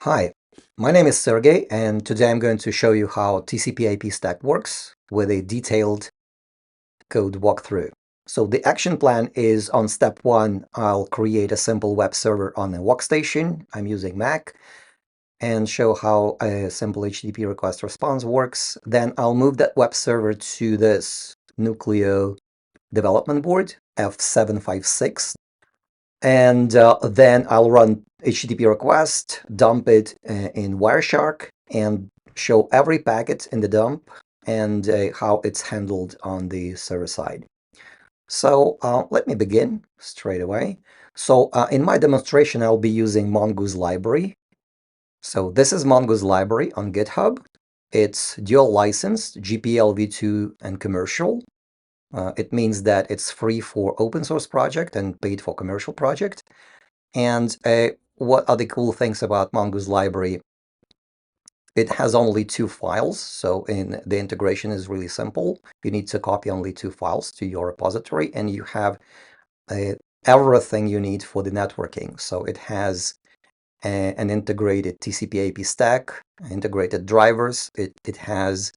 Hi, my name is Sergey, and today I'm going to show you how TCP IP stack works with a detailed code walkthrough. So the action plan is on step 1, I'll create a simple web server on a workstation. I'm using Mac, and show how a simple HTTP request response works. Then I'll move that web server to this Nucleo development board, F756. And then I'll run HTTP request, dump it in Wireshark, and show every packet in the dump and how it's handled on the server side. So let me begin straight away. So in my demonstration, I'll be using Mongoose Library. So this is Mongoose Library on GitHub. It's dual licensed, GPL v2 and commercial. It means that it's free for open source project and paid for commercial project. And what are the cool things about Mongoose Library? It has only 2 files, so the integration is really simple. You need to copy only 2 files to your repository, and you have everything you need for the networking. So it has an integrated TCP IP stack, integrated drivers. It has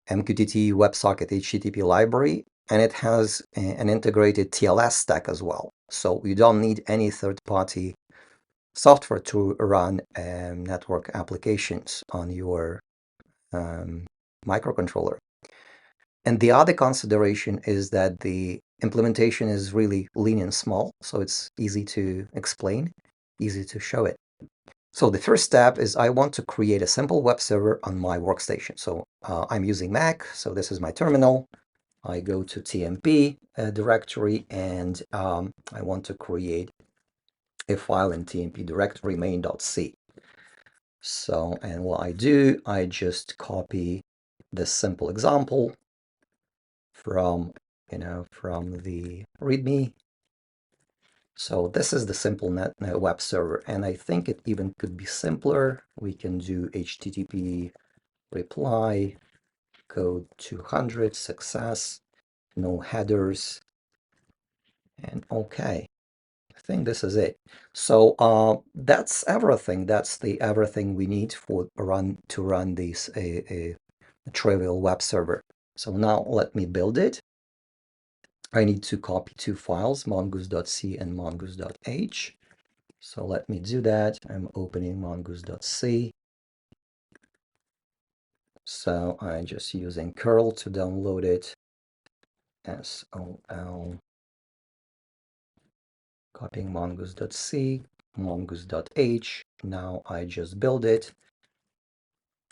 MQTT WebSocket HTTP library, and it has an integrated TLS stack as well. So you don't need any third-party software to run network applications on your microcontroller. And the other consideration is that the implementation is really lean and small, so it's easy to explain, easy to show it. So the first step is I want to create a simple web server on my workstation. So I'm using Mac, so this is my terminal. I go to TMP directory, and I want to create a file in TMP directory main.c. So, and what I do, I just copy this simple example from, from the README. So this is the simple web server, and I think it even could be simpler. We can do HTTP reply, code 200, success, no headers, and okay. I think this is it. So that's everything. That's the everything we need to run this a trivial web server. So now let me build it. I need to copy 2 files, mongoose.c and mongoose.h. So let me do that. I'm opening mongoose.c. So I'm just using curl to download it. SOL. Copying mongoose.c, mongoose.h. Now I just build it.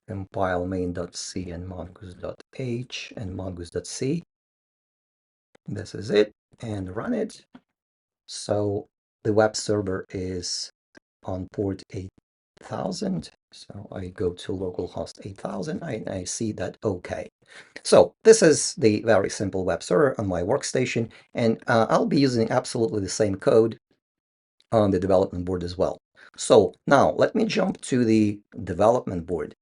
Compile main.c and mongoose.h and mongoose.c. This is it, and run it. So the web server is on port 8000. So I go to localhost 8000. I see that okay. So this is the very simple web server on my workstation, and I'll be using absolutely the same code on the development board as well. So now let me jump to the development board.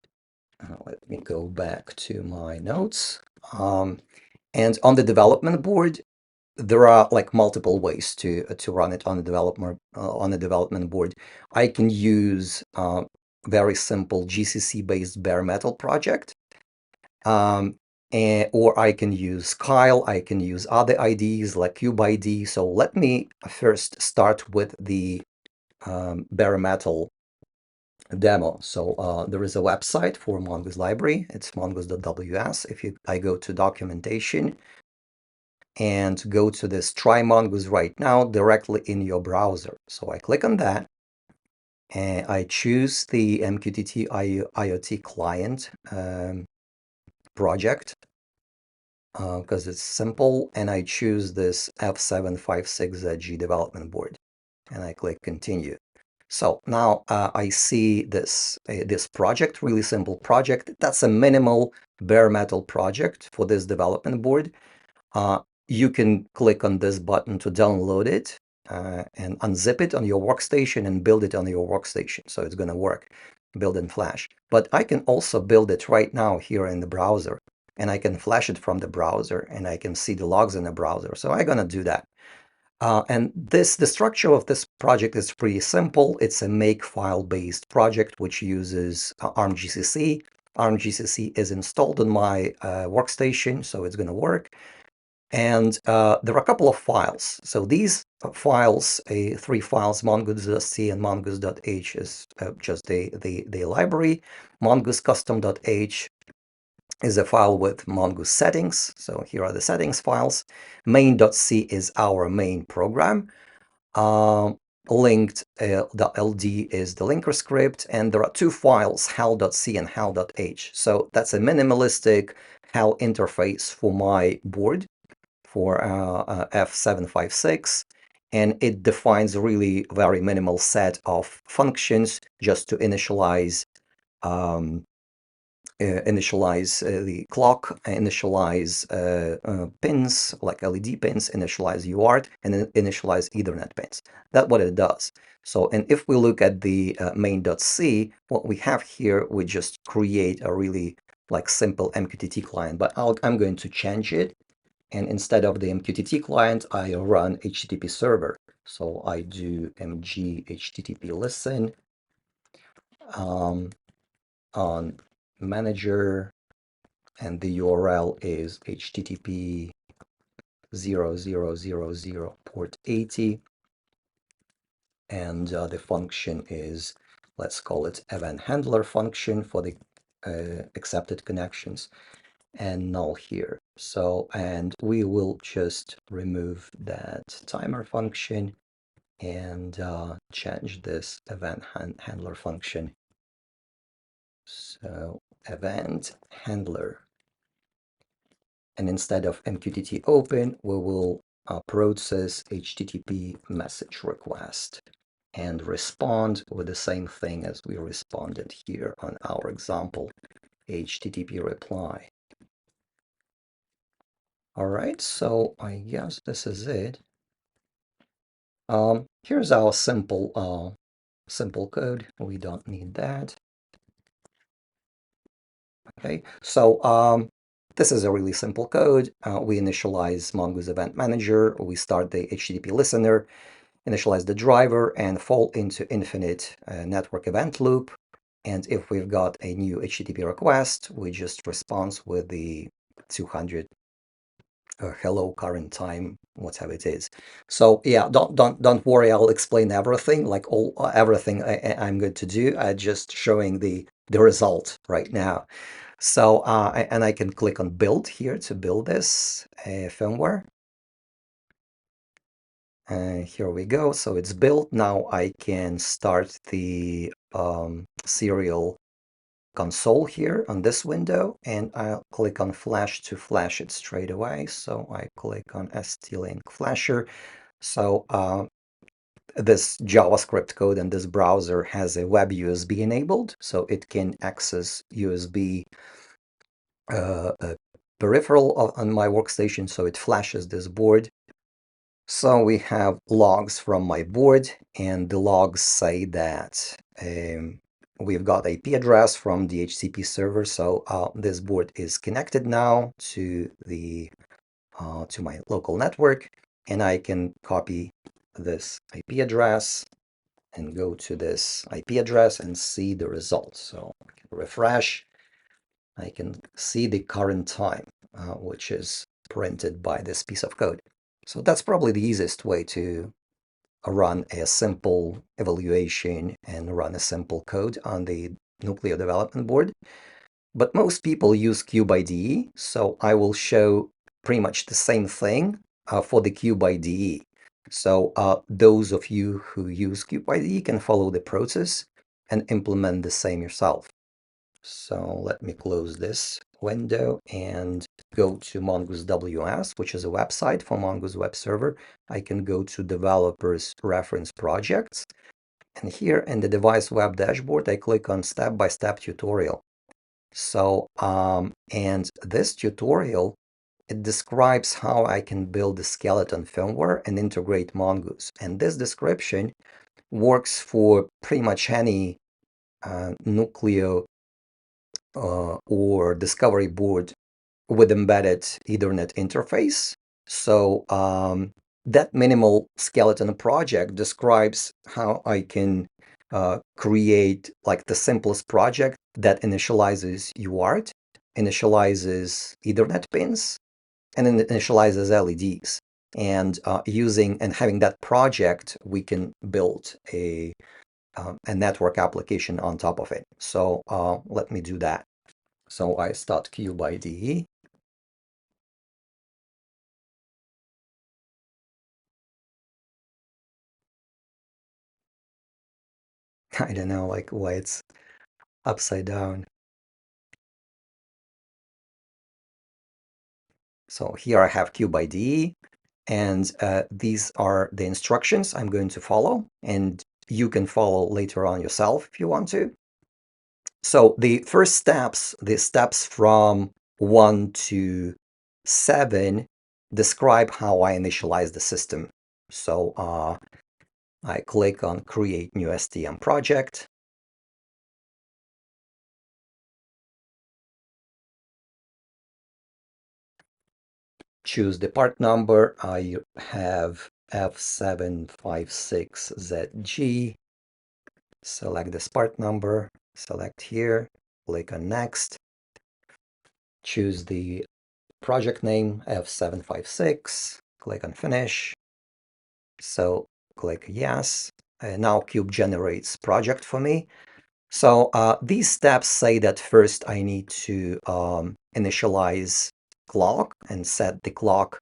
Let me go back to my notes. And on the development board, there are like multiple ways to run it on the development board. I can use very simple GCC-based bare metal project, or I can use Kyle. I can use other IDEs like Cube IDE. So let me first start with the bare metal demo. So there is a website for Mongoose Library. It's mongoose.ws. I go to documentation and go to this try Mongoose right now directly in your browser. So I click on that, and I choose the MQTT IoT client project because it's simple, and I choose this F756G development board, and I click continue. So now I see this project, really simple project. That's a minimal bare metal project for this development board. You can click on this button to download it and unzip it on your workstation and build it on your workstation. So it's going to work, build in Flash. But I can also build it right now here in the browser, and I can flash it from the browser, and I can see the logs in the browser. So I'm going to do that. And the structure of this project is pretty simple. It's a makefile-based project which uses ARM-GCC. ARM-GCC is installed on my workstation, so it's going to work. And there are a couple of files. So these files, three files, mongoose.c and mongoose.h is just the library. Mongoose custom.h is a file with Mongoose settings. So here are the settings files. Main.c is our main program. Linked.ld is the linker script, and there are two files, hal.c and hal.h. So that's a minimalistic HAL interface for my board, for F756, and it defines a really very minimal set of functions just to initialize the clock, initialize pins like LED pins, initialize UART, and initialize Ethernet pins. That's what it does. So, and if we look at the main.c, what we have here, we just create a really like simple MQTT client, but I'm going to change it. And instead of the MQTT client, I run HTTP server. So I do mg HTTP listen on manager, and the URL is http 0000 port 80, and the function is, let's call it event handler function for the accepted connections, and null here. So, and we will just remove that timer function and change this event handler function. So event handler. And instead of MQTT open, we will process HTTP message request and respond with the same thing as we responded here on our example, HTTP reply. All right, so I guess this is it. Here's our simple code. We don't need that. Okay, so this is a really simple code. We initialize Mongoose Event Manager. We start the HTTP listener, initialize the driver, and fall into infinite network event loop. And if we've got a new HTTP request, we just respond with the 200 hello current time, whatever it is. So yeah, don't worry. I'll explain everything, like everything I'm going to do. I'm just showing the result right now. So and I can click on build here to build this firmware. Here we go. So it's built. Now I can start the serial console here on this window, and I'll click on flash to flash it straight away. So I click on ST-Link Flasher. So this JavaScript code in this browser has a web USB enabled, so it can access USB peripheral on my workstation, so it flashes this board. So we have logs from my board, and the logs say that we've got IP address from the HTTP server. So this board is connected now to the to my local network, and I can copy this IP address and go to this IP address and see the results. So I can refresh. I can see the current time, which is printed by this piece of code. So that's probably the easiest way to run a simple evaluation and run a simple code on the Nucleo development board. But most people use Cube IDE, so I will show pretty much the same thing for the Cube IDE. So those of you who use Cube IDE can follow the process and implement the same yourself. So let me close this window and go to Mongoose WS, which is a website for Mongoose Web Server. I can go to Developers Reference Projects. And here in the Device Web Dashboard, I click on Step-by-Step Tutorial. So, and this tutorial, it describes how I can build the skeleton firmware and integrate Mongoose. And this description works for pretty much any Nucleo or discovery board with embedded Ethernet interface. So that minimal skeleton project describes how I can create like the simplest project that initializes UART, initializes Ethernet pins, and then initializes LEDs. And using and having that project, we can build a network application on top of it. So let me do that. So I start Cube IDE. I don't know like why it's upside down. So here I have Cube IDE, and these are the instructions I'm going to follow, and you can follow later on yourself if you want to. So the first steps, the steps from 1 to 7, describe how I initialize the system. So I click on Create New STM Project. Choose the part number. I have F756ZG. Select this part number. Select here. Click on Next. Choose the project name, F756. Click on Finish. So click Yes. Now Cube generates project for me. So these steps say that first I need to initialize clock and set the clock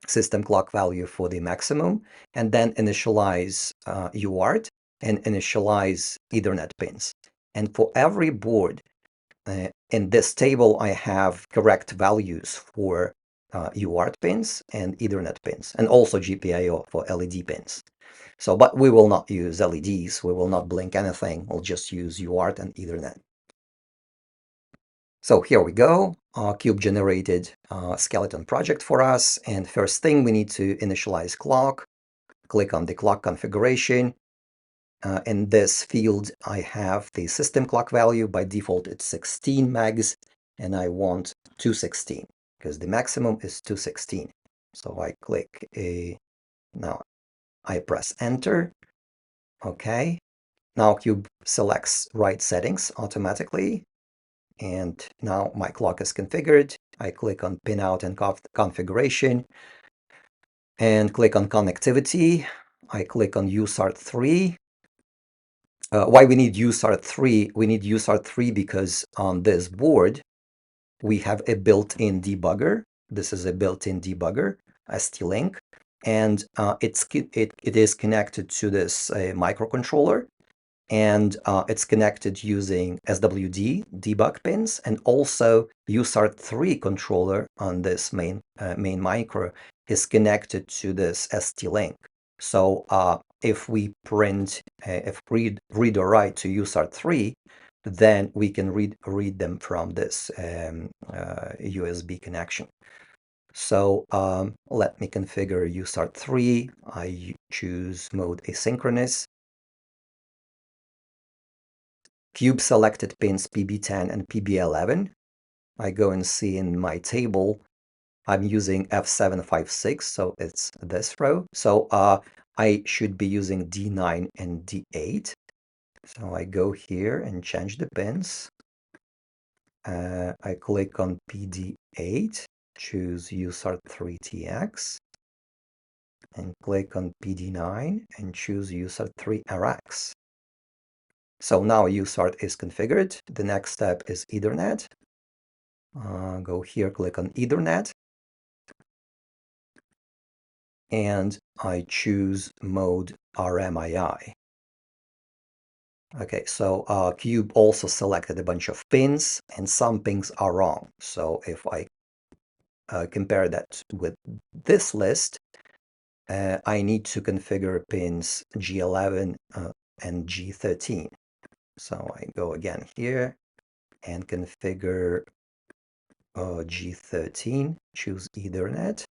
system clock value for the maximum, and then initialize UART and initialize Ethernet pins. And for every board in this table, I have correct values for UART pins and Ethernet pins, and also GPIO for LED pins. So, but we will not use LEDs. We will not blink anything. We'll just use UART and Ethernet. So here we go. Cube generated skeleton project for us. And first thing, we need to initialize clock. Click on the clock configuration. In this field, I have the system clock value. By default, it's 16 megs, and I want 216 because the maximum is 216. So I click now I press enter. Okay. Now Cube selects right settings automatically. And now my clock is configured. I click on pinout and configuration and click on connectivity. I click on USART3. Why we need USART3? We need USART3 because on this board, we have a built-in debugger. This is a built-in debugger, ST-Link, and it is connected to this microcontroller. And it's connected using SWD debug pins, and also USART3 controller on this main micro is connected to this ST-Link. So if we print, if read or write to USART3, then we can read them from this USB connection. So let me configure USART3. I choose mode asynchronous. Cube selected pins PB10 and PB11. I go and see in my table, I'm using F756, so it's this row. So I should be using D9 and D8. So I go here and change the pins. I click on PD8, choose USART3TX, and click on PD9 and choose USART3RX. So now USART is configured. The next step is Ethernet. Go here, click on Ethernet. And I choose mode RMII. Okay, so Cube also selected a bunch of pins, and some pins are wrong. So if I compare that with this list, I need to configure pins G11 and G13. So I go again here and configure G13, choose Ethernet,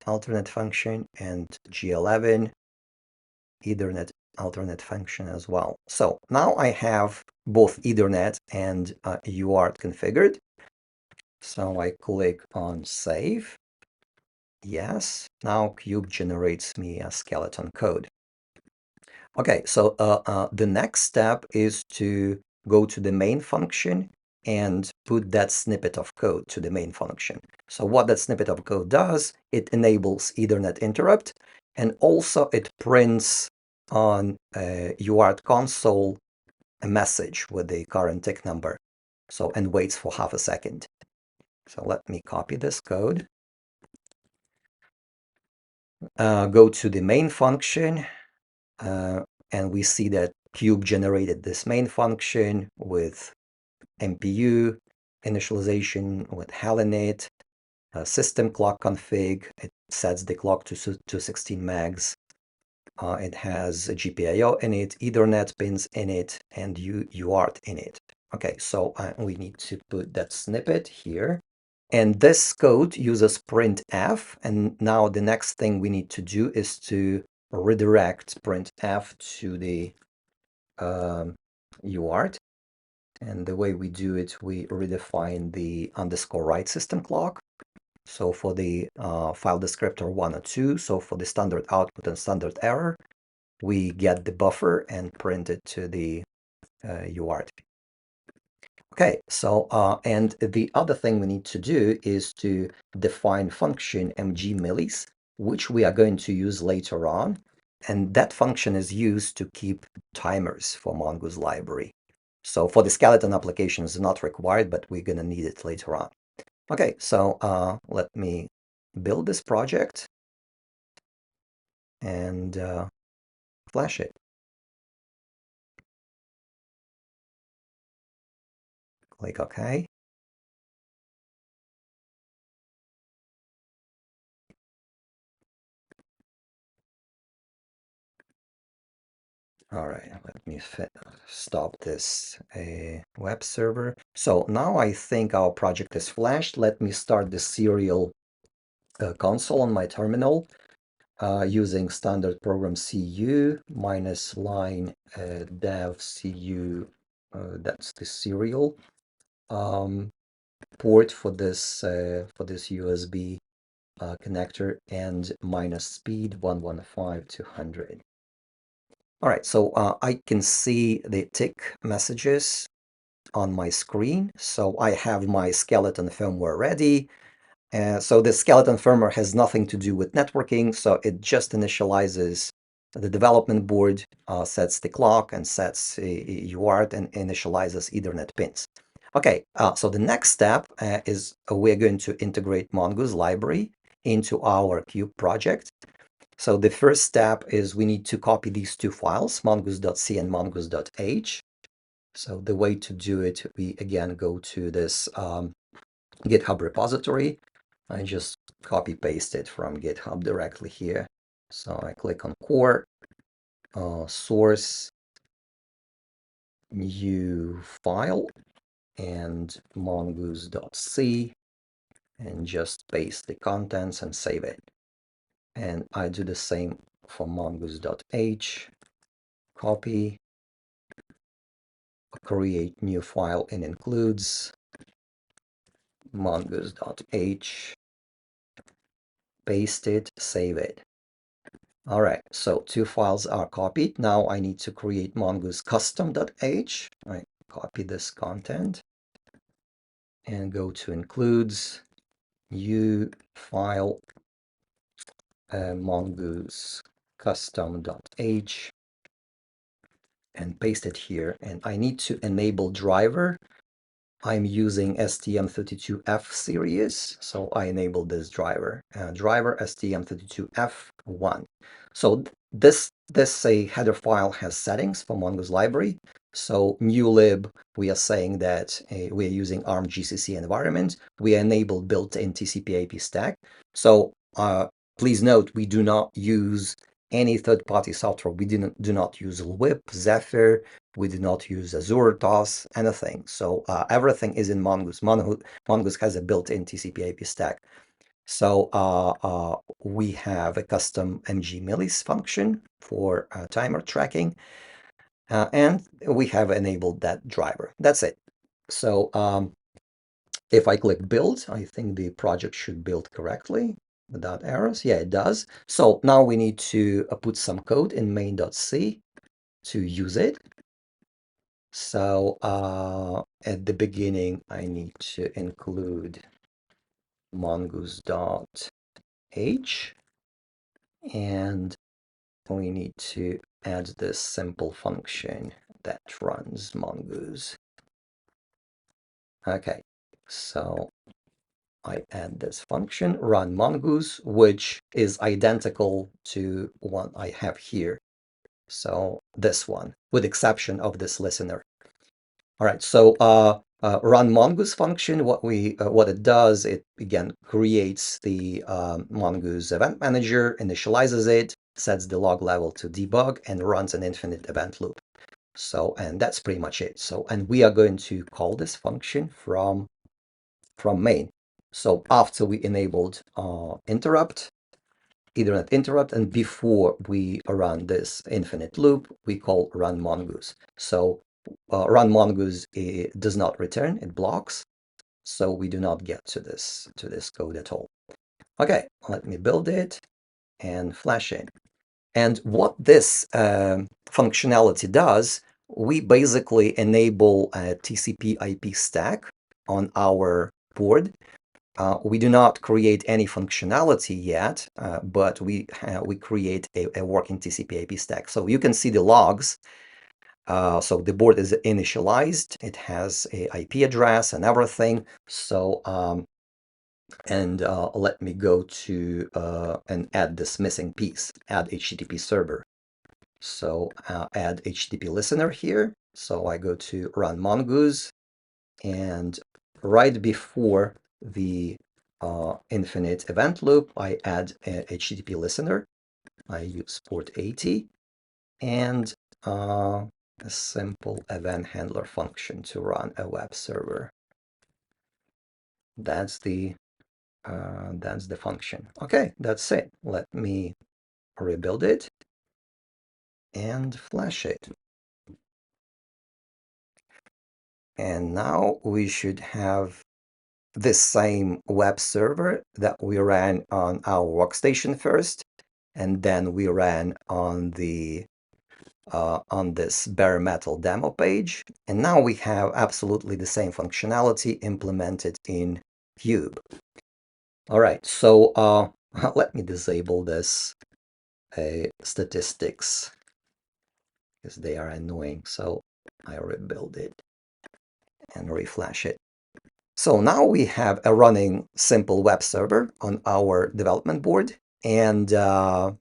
alternate function, and G11, Ethernet alternate function as well. So now I have both Ethernet and UART configured. So I click on Save. Yes, now Cube generates me a skeleton code. Okay, so the next step is to go to the main function and put that snippet of code to the main function. So what that snippet of code does, it enables Ethernet interrupt, and also it prints on UART console a message with the current tick number. So, and waits for half a second. So let me copy this code. Go to the main function, and we see that Cube generated this main function with MPU, initialization with INIT, system clock config. It sets the clock to 16 megs. It has a GPIO in it, Ethernet pins in it, and UART in it. Okay, so we need to put that snippet here. And this code uses printf. And now the next thing we need to do is to redirect printf to the UART. And the way we do it, we redefine the underscore write system clock. So for the file descriptor 1 or 2, so for the standard output and standard error, we get the buffer and print it to the UART. Okay, so and the other thing we need to do is to define function mg_millis, which we are going to use later on. And that function is used to keep timers for Mongoose Library. So for the skeleton application, it's not required, but we're going to need it later on. Okay, so let me build this project and flash it. Click OK. All right, let me stop this web server. So now I think our project is flashed. Let me start the serial console on my terminal using standard program cu minus line dev cu. That's the serial port for this USB connector, and minus speed 115/200. All right, so I can see the tick messages on my screen. So I have my skeleton firmware ready. So the skeleton firmware has nothing to do with networking. So it just initializes the development board, sets the clock and sets a UART and initializes Ethernet pins. Okay, so the next step is we're going to integrate Mongoose Library into our Cube project. So the first step is we need to copy these two files, mongoose.c and mongoose.h. So the way to do it, we again go to this GitHub repository. I just copy paste it from GitHub directly here. So I click on core, source, new file, and mongoose.c, and just paste the contents and save it. And I do the same for mongoose.h, copy, create new file, and includes mongoose.h, paste it, save it. All right, so two files are copied. Now I need to create mongoose custom.h. I copy this content and go to includes, new file, mongoose custom.h, and paste it here. And I need to enable driver. I'm using STM32F series, so I enabled this driver. Driver STM32F1. So this header file has settings for Mongoose Library. So new lib, we are saying that we are using ARM GCC environment. We enable built-in TCP IP stack. So please note, we do not use any third-party software. We do not use lwIP, Zephyr. We do not use Azure, TOS, anything. So everything is in Mongoose. Mongoose has a built-in TCP IP stack. So we have a custom mg_millis function for timer tracking. And we have enabled that driver. That's it. So if I click build, I think the project should build correctly. without errors. Yeah, it does. So now we need to put some code in main.c to use it. So at the beginning, I need to include mongoose.h, and we need to add this simple function that runs mongoose. Okay, so I add this function, run mongoose, which is identical to what I have here. So this one, with exception of this listener. All right, so run mongoose function, what it does, it again creates the mongoose event manager, initializes it, sets the log level to debug, and runs an infinite event loop. So, and that's pretty much it. So, and we are going to call this function from main. So after we enabled interrupt, Ethernet interrupt, and before we run this infinite loop, we call run mongoose. So run mongoose does not return, it blocks. So we do not get to this code at all. Okay, let me build it and flash it. And what this functionality does, we basically enable a TCP IP stack on our board. We do not create any functionality yet, but we create a working TCP IP stack. So you can see the logs. So the board is initialized. It has a IP address and everything. So let me go to and add this missing piece, add HTTP server. So add HTTP listener here. So I go to run mongoose, and right before the infinite event loop, I add a HTTP listener. I use port 80 and a simple event handler function to run a web server. That's the function. Okay, that's it. Let me rebuild it and flash it. And now we should have this same web server that we ran on our workstation first, and then we ran on the on this baremetal demo page. And now we have absolutely the same functionality implemented in Cube. All right, so let me disable this statistics because they are annoying. So I rebuild it and reflash it. So now we have a running simple web server on our development board. And now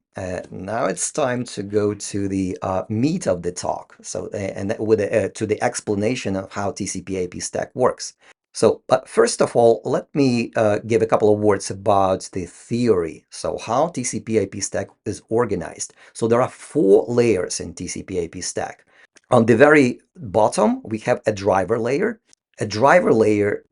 it's time to go to the meat of the talk. So, and with to the explanation of how TCP IP stack works. So, first of all, let me give a couple of words about the theory. So, how TCP IP stack is organized. So, there are 4 layers in TCP IP stack. On the very bottom, we have a driver layer. A driver layer,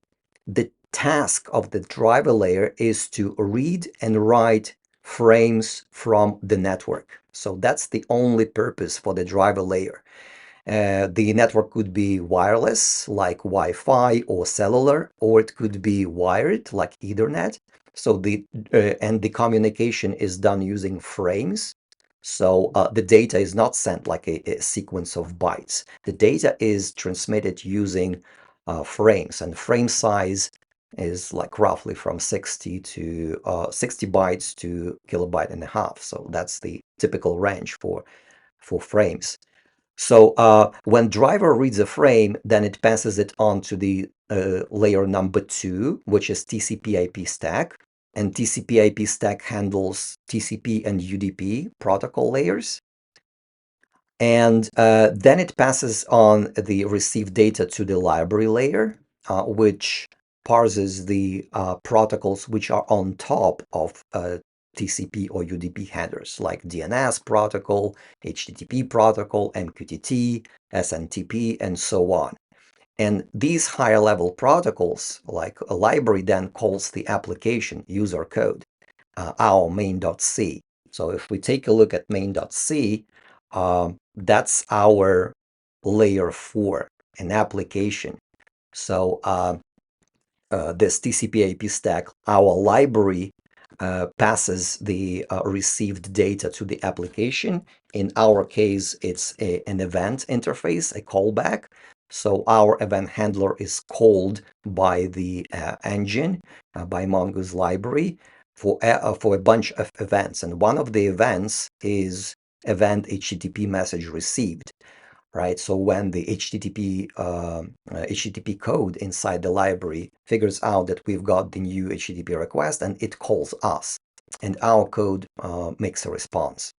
the task of the driver layer is to read and write frames from the network. So that's the only purpose for the driver layer. The network could be wireless, like Wi-Fi or cellular, or it could be wired, like Ethernet. So the communication is done using frames. So the data is not sent like a sequence of bytes. The data is transmitted using frames, and frame size is like roughly from 60 to 60 bytes to kilobyte and a half. So that's the typical range for frames. So when driver reads a frame, then it passes it on to the layer number 2, which is TCP IP stack. And TCP IP stack handles TCP and UDP protocol layers. And then it passes on the received data to the library layer, which parses the protocols which are on top of TCP or UDP headers, like DNS protocol, HTTP protocol, MQTT, SNTP, and so on. And these higher level protocols, like a library, then calls the application user code, our main.c. So if we take a look at main.c, that's our layer 4, an application. So this TCP IP stack, our library passes the received data to the application. In our case, it's an event interface, a callback. So our event handler is called by the engine, by Mongoose Library, for a bunch of events. And one of the events is event HTTP message received. Right, so when the HTTP code inside the library figures out that we've got the new HTTP request, and it calls us, and our code makes a response.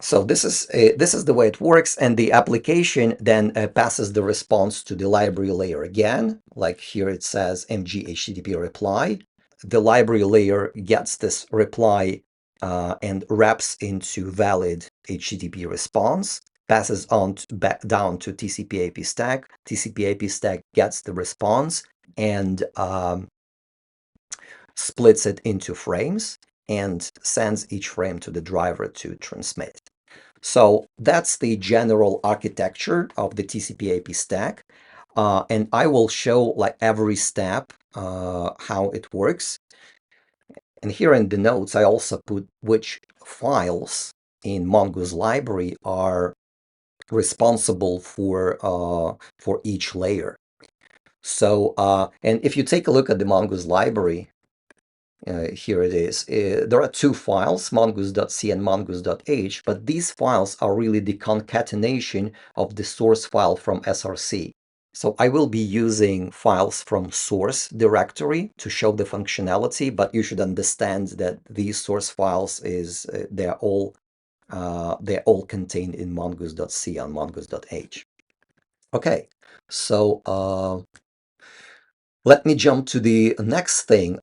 So this is the way it works, and the application then passes the response to the library layer again. Like here it says mg HTTP reply. The library layer gets this reply and wraps into valid HTTP response, passes on back down to TCP IP stack. TCP IP stack gets the response and splits it into frames and sends each frame to the driver to transmit. So that's the general architecture of the TCP IP stack. And I will show like every step how it works. And here in the notes, I also put which files in Mongoose Library are responsible for each layer. So, and if you take a look at the Mongoose Library, here it is. There are two files, mongoose.c and mongoose.h, but these files are really the concatenation of the source file from SRC. So I will be using files from source directory to show the functionality, but you should understand that these source files they're all contained in mongoose.c and mongoose.h. Okay, so let me jump to the next thing.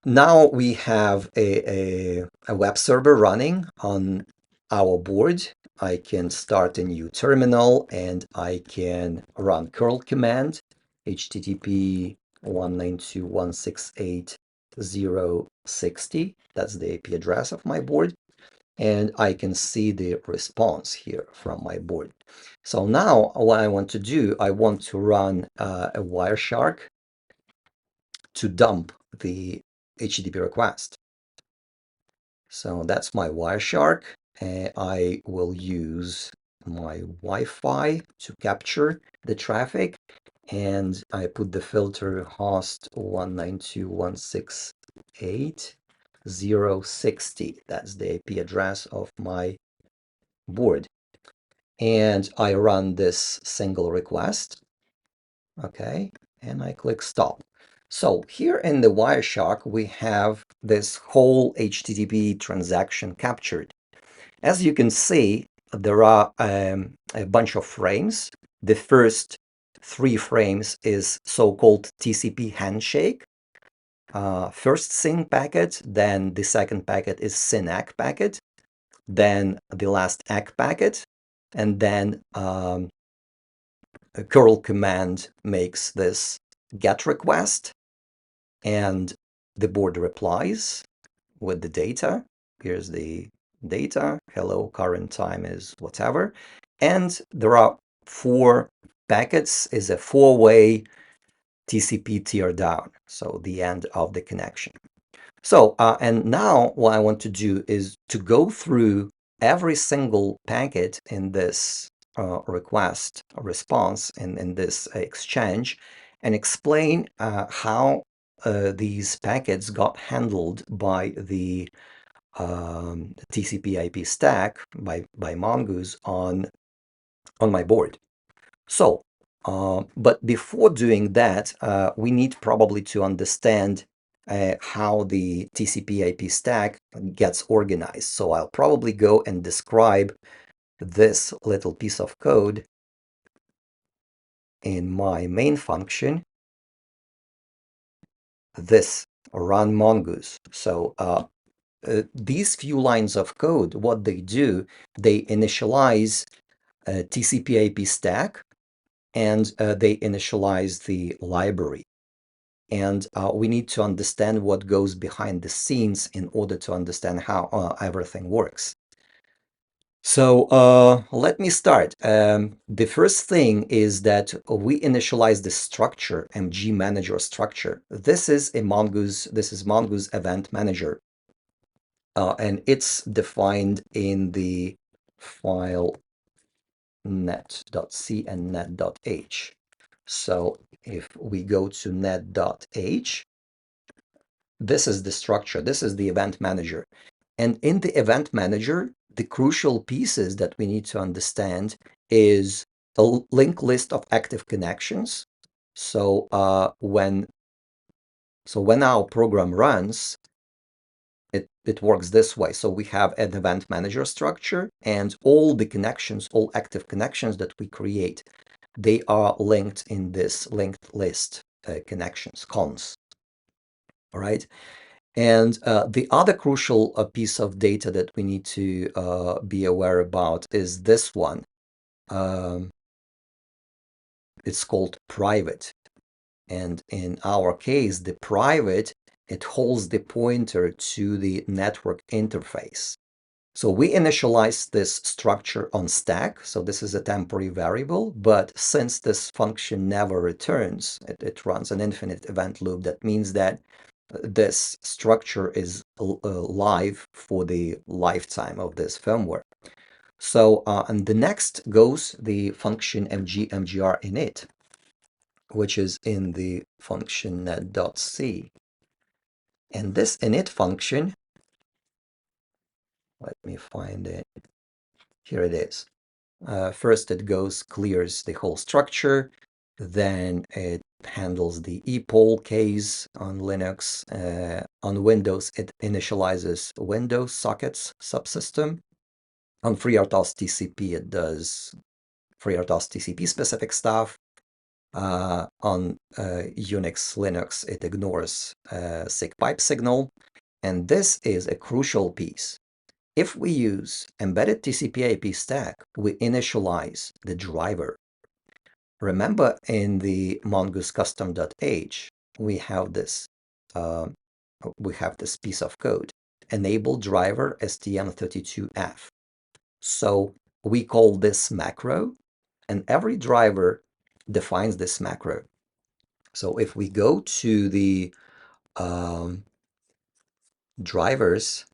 Now we have a web server running on our board. I can start a new terminal and I can run curl command http 192.168.0.60. That's the IP address of my board. And I can see the response here from my board. So now what I want to do, I want to run a Wireshark to dump the HTTP request. So that's my Wireshark. I will use my Wi-Fi to capture the traffic, and I put the filter host 192.168.0.60. That's the IP address of my board. And I run this single request. Okay, and I click stop. So here in the Wireshark, we have this whole HTTP transaction captured. As you can see, there are a bunch of frames. The first 3 frames is so-called TCP handshake. First SYN packet, then the second packet is SYN-ACK packet, then the last ACK packet, and then a curl command makes this GET request, and the board replies with the data. Here's the data. Hello, current time is whatever. And there are 4 packets, is a 4-way TCP teardown, so the end of the connection. So, and now what I want to do is to go through every single packet in this request response in this exchange and explain how these packets got handled by the TCP IP stack by Mongoose on my board. So, but before doing that, we need probably to understand how the TCP IP stack gets organized. So I'll probably go and describe this little piece of code in my main function, this run mongoose. So these few lines of code, what they do, they initialize TCP IP stack, and they initialize the library. And we need to understand what goes behind the scenes in order to understand how everything works. So let me start. The first thing is that we initialize the structure, MG manager structure. This is Mongoose event manager. and it's defined in the file net.c and net.h. So if we go to net.h, this is the structure, this is the event manager. And in the event manager, the crucial pieces that we need to understand is a linked list of active connections. So when our program runs, it works this way. So we have an event manager structure, and all the connections, all active connections that we create, they are linked in this linked list connections, cons. All right. And the other crucial piece of data that we need to be aware about is this one. It's called private. And in our case, the private, it holds the pointer to the network interface. So we initialize this structure on stack. So this is a temporary variable, but since this function never returns, it runs an infinite event loop. That means that this structure is live for the lifetime of this firmware. So, and the next goes the function mgr init, which is in the function net.c. And this init function, let me find it. Here it is. First, it clears the whole structure. Then it handles the epoll case on Linux. On Windows, it initializes Windows sockets subsystem. On FreeRTOS TCP, it does FreeRTOS TCP specific stuff. On Unix, Linux, it ignores SIG pipe signal. And this is a crucial piece. If we use embedded TCP IP stack, we initialize the driver. Remember in the Mongoose custom.h, we have this piece of code, enable driver STM32F. So we call this macro, and every driver defines this macro. So if we go to the drivers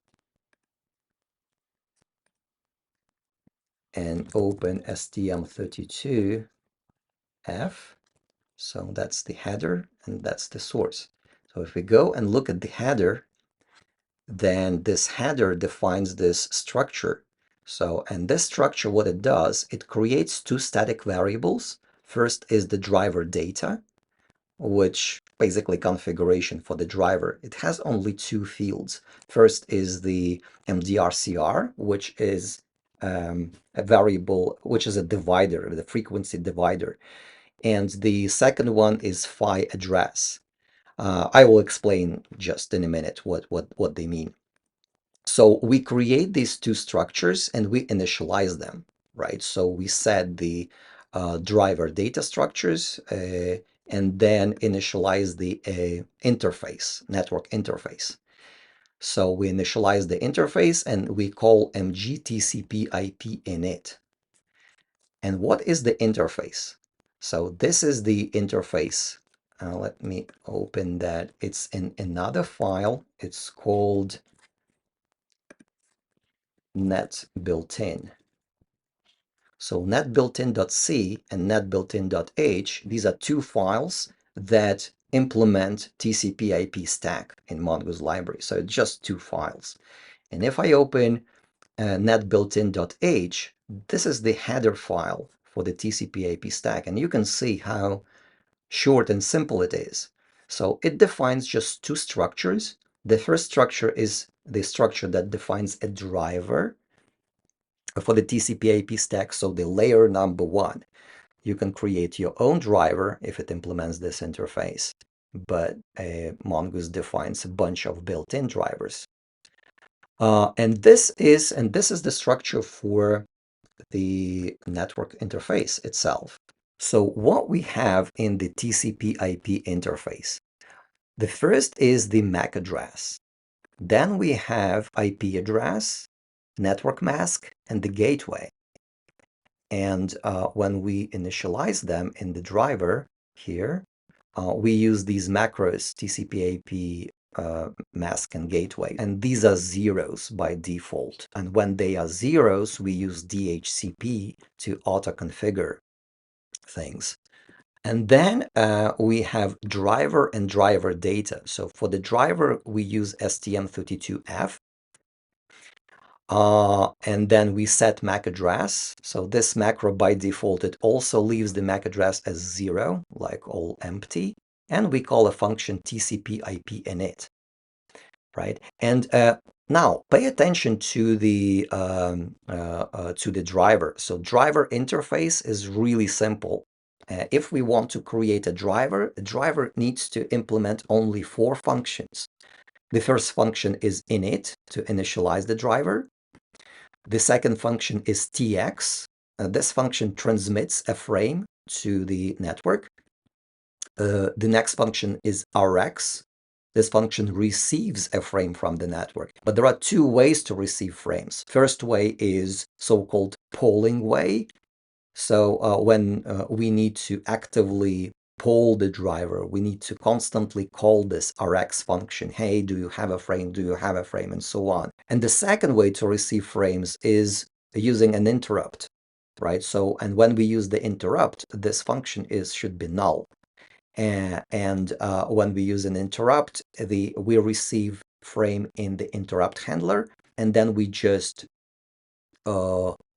and open STM32F, so that's the header and that's the source. So if we go and look at the header, then this header defines this structure. So, and this structure, what it does, it creates two static variables. First is the driver data, which basically configuration for the driver. It has only two fields. First is the MDRCR, which is a variable, which is a divider, the frequency divider. And the second one is PHY address. I will explain just in a minute what they mean. So we create these two structures and we initialize them, right? So we set the driver data structures and then initialize the interface, network interface. So we initialize the interface and we call mgTCP/IP init. And what is the interface? So this is the interface. Let me open that. It's in another file. It's called net built-in. So netbuiltin.c and netbuiltin.h, these are two files that implement TCP/IP stack in Mongoose Library. So it's just two files. And if I open netbuiltin.h, this is the header file for the TCP/IP stack. And you can see how short and simple it is. So it defines just two structures. The first structure is the structure that defines a driver for the TCP/IP stack. So the layer number one, you can create your own driver if it implements this interface, but Mongoose defines a bunch of built-in drivers. And this is the structure for the network interface itself. So what we have in the TCP/IP interface, the first is the MAC address. Then we have IP address, network mask, and the gateway. And when we initialize them in the driver here, we use these macros, TCP/IP mask and gateway. And these are zeros by default. And when they are zeros, we use DHCP to auto-configure things. And then we have driver and driver data. So for the driver, we use STM32F. And then we set MAC address. So this macro by default, it also leaves the MAC address as 0, like all empty. And we call a function TCP IP init, right? And now pay attention to the driver. So driver interface is really simple. If we want to create a driver needs to implement only 4 functions. The first function is init, to initialize the driver. The second function is tx. This function transmits a frame to the network. The next function is rx. This function receives a frame from the network. But there are 2 ways to receive frames. First way is so-called polling way. So when we need to actively poll the driver, we need to constantly call this rx function. Hey, do you have a frame? Do you have a frame? And so on. And the second way to receive frames is using an interrupt, right? So, and when we use the interrupt, this function should be null. And when we use an interrupt, we receive frame in the interrupt handler, and then we just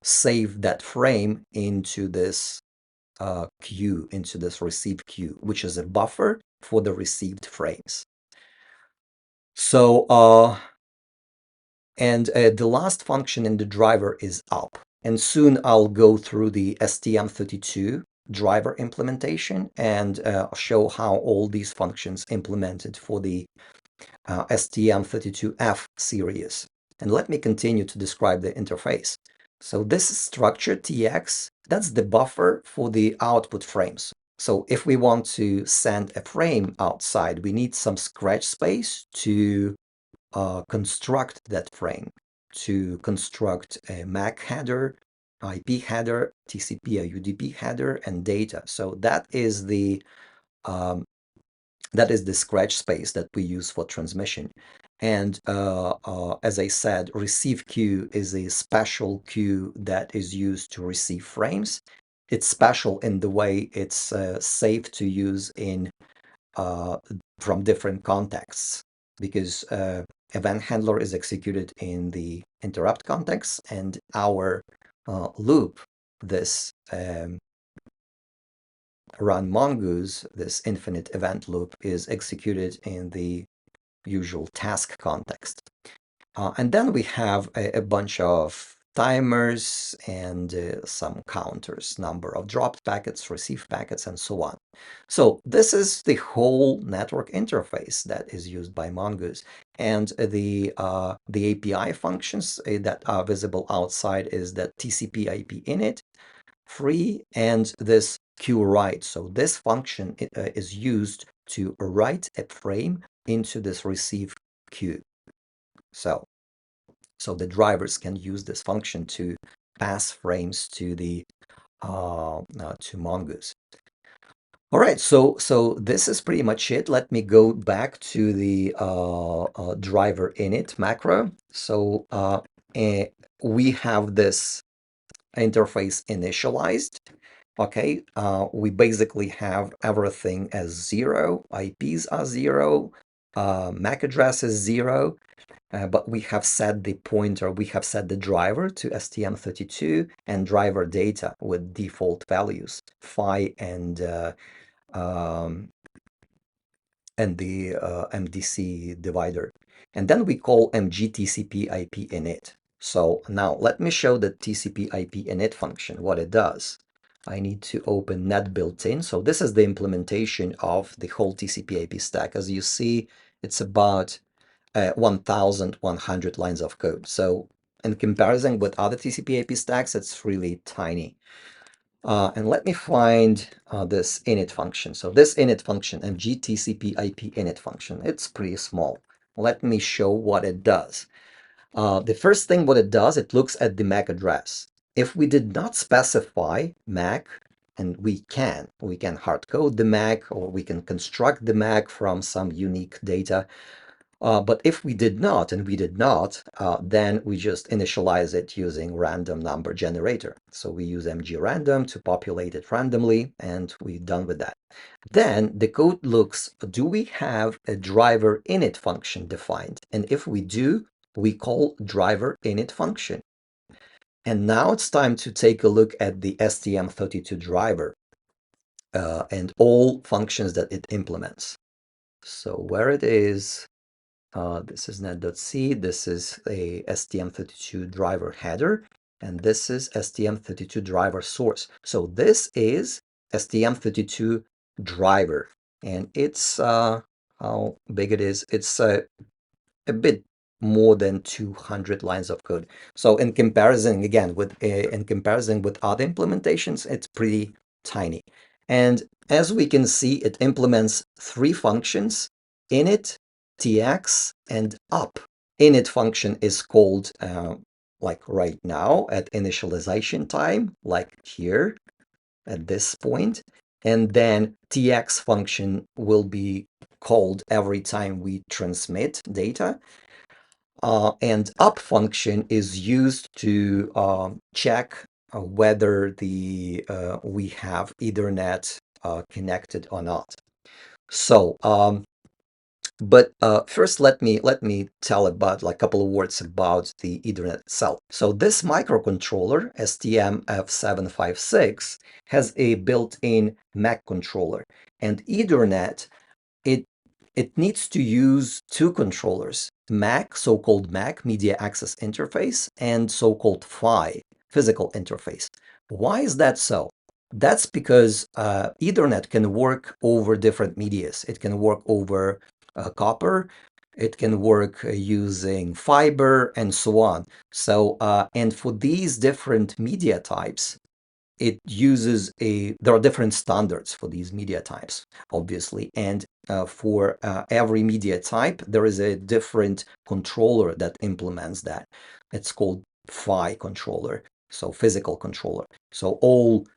save that frame into this queue, into this receive queue, which is a buffer for the received frames. So, the last function in the driver is up. And soon I'll go through the STM32 driver implementation and show how all these functions implemented for the STM32F series. And let me continue to describe the interface. So this structure TX, that's the buffer for the output frames. So if we want to send a frame outside, we need some scratch space to construct that frame, to construct a MAC header, IP header, TCP, a UDP header, and data. So that is the scratch space that we use for transmission. And as I said, receive queue is a special queue that is used to receive frames. It's special in the way it's safe to use in from different contexts, because event handler is executed in the interrupt context, and our loop, this run Mongoose, this infinite event loop, is executed in the usual task context. And then we have a bunch of timers and some counters, number of dropped packets, received packets, and so on. So this is the whole network interface that is used by Mongoose. And the API functions that are visible outside is that TCP IP init, free, and this queue_write. So this function is used to write a frame into this receive queue. So the drivers can use this function to pass frames to the to Mongoose. All right, so this is pretty much it. Let me go back to the driver init macro. So we have this interface initialized. Okay, we basically have everything as 0, IPs are 0, MAC address is 0, but we have set the pointer, we have set the driver to STM32 and driver data with default values, phi and the MDC divider. And then we call mgTCP IP init. So now let me show the TCP IP init function, what it does. I need to open net built-in. So this is the implementation of the whole TCP IP stack. As you see, it's about 1,100 lines of code. So in comparison with other TCP IP stacks, it's really tiny. And let me find this init function. So this init function, mgTCP IP init function, it's pretty small. Let me show what it does. The first thing what it does, it looks at the MAC address. If we did not specify MAC, and we can hard code the MAC, or we can construct the MAC from some unique data. But if we did not, and we did not, then we just initialize it using random number generator. So we use mgrandom to populate it randomly, and we're done with that. Then the code looks, do we have a driver init function defined? And if we do, we call driver init function. And now it's time to take a look at the STM32 driver and all functions that it implements. So where it is, this is net.c, this is a STM32 driver header, and this is STM32 driver source. So this is STM32 driver, and it's how big it is. It's a bit more than 200 lines of code. So in comparison, again, with in comparison with other implementations, it's pretty tiny. And as we can see, it implements three functions: init, tx, and up. Init function is called like right now at initialization time, like here at this point. And then tx function will be called every time we transmit data. And up function is used to check whether we have Ethernet connected or not. So, but first, let me tell about like a couple of words about the Ethernet itself. So this microcontroller, STM-F756, has a built-in MAC controller, and Ethernet, it needs to use two controllers: MAC, so-called MAC, Media Access Interface, and so-called PHY, Physical Interface. Why is that so? That's because Ethernet can work over different medias. It can work over copper, it can work using fiber, and so on. So, and for these different media types, it uses there are different standards for these media types, obviously, and for every media type, there is a different controller that implements that. It's called PHY controller, so physical controller. So all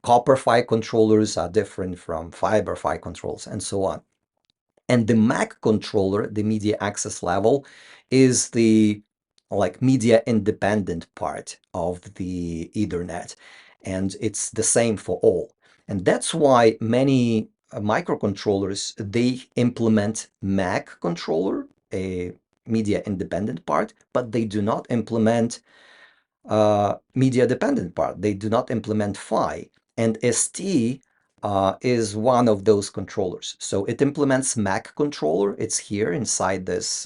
copper PHY controllers are different from fiber PHY controls, and so on. And the MAC controller, the media access level, is the like media independent part of the Ethernet. And it's the same for all. And that's why many microcontrollers, they implement MAC controller, a media independent part, but they do not implement media dependent part. They do not implement PHY. And ST is one of those controllers. So it implements MAC controller. It's here inside this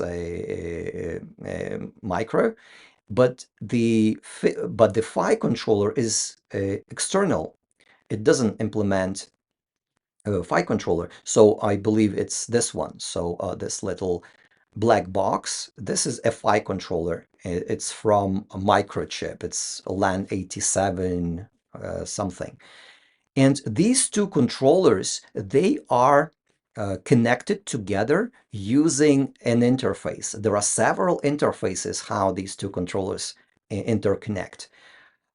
micro, but the PHY controller is external. It doesn't implement PHY controller. So I believe it's this one. So this little black box, this is a PHY controller. It's from a microchip. It's a LAN 87 something. And these two controllers, they are connected together using an interface. There are several interfaces how these two controllers interconnect.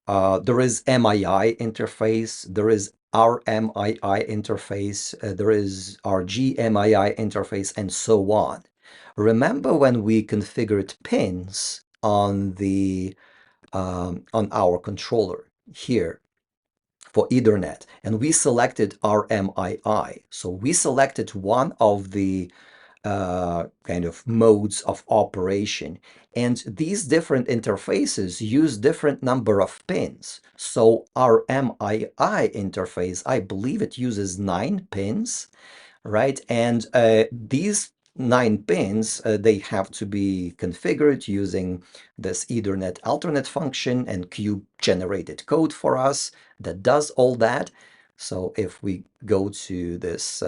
There is MII interface, there is RMII interface, there is RGMII interface, and so on. Remember when we configured pins on our controller here for Ethernet, and we selected RMII. So we selected one of the kind of modes of operation. And these different interfaces use different number of pins. So our MII interface, I believe it uses 9 pins, right? And these 9 pins, they have to be configured using this Ethernet alternate function, and Cube generated code for us that does all that. So if we go to this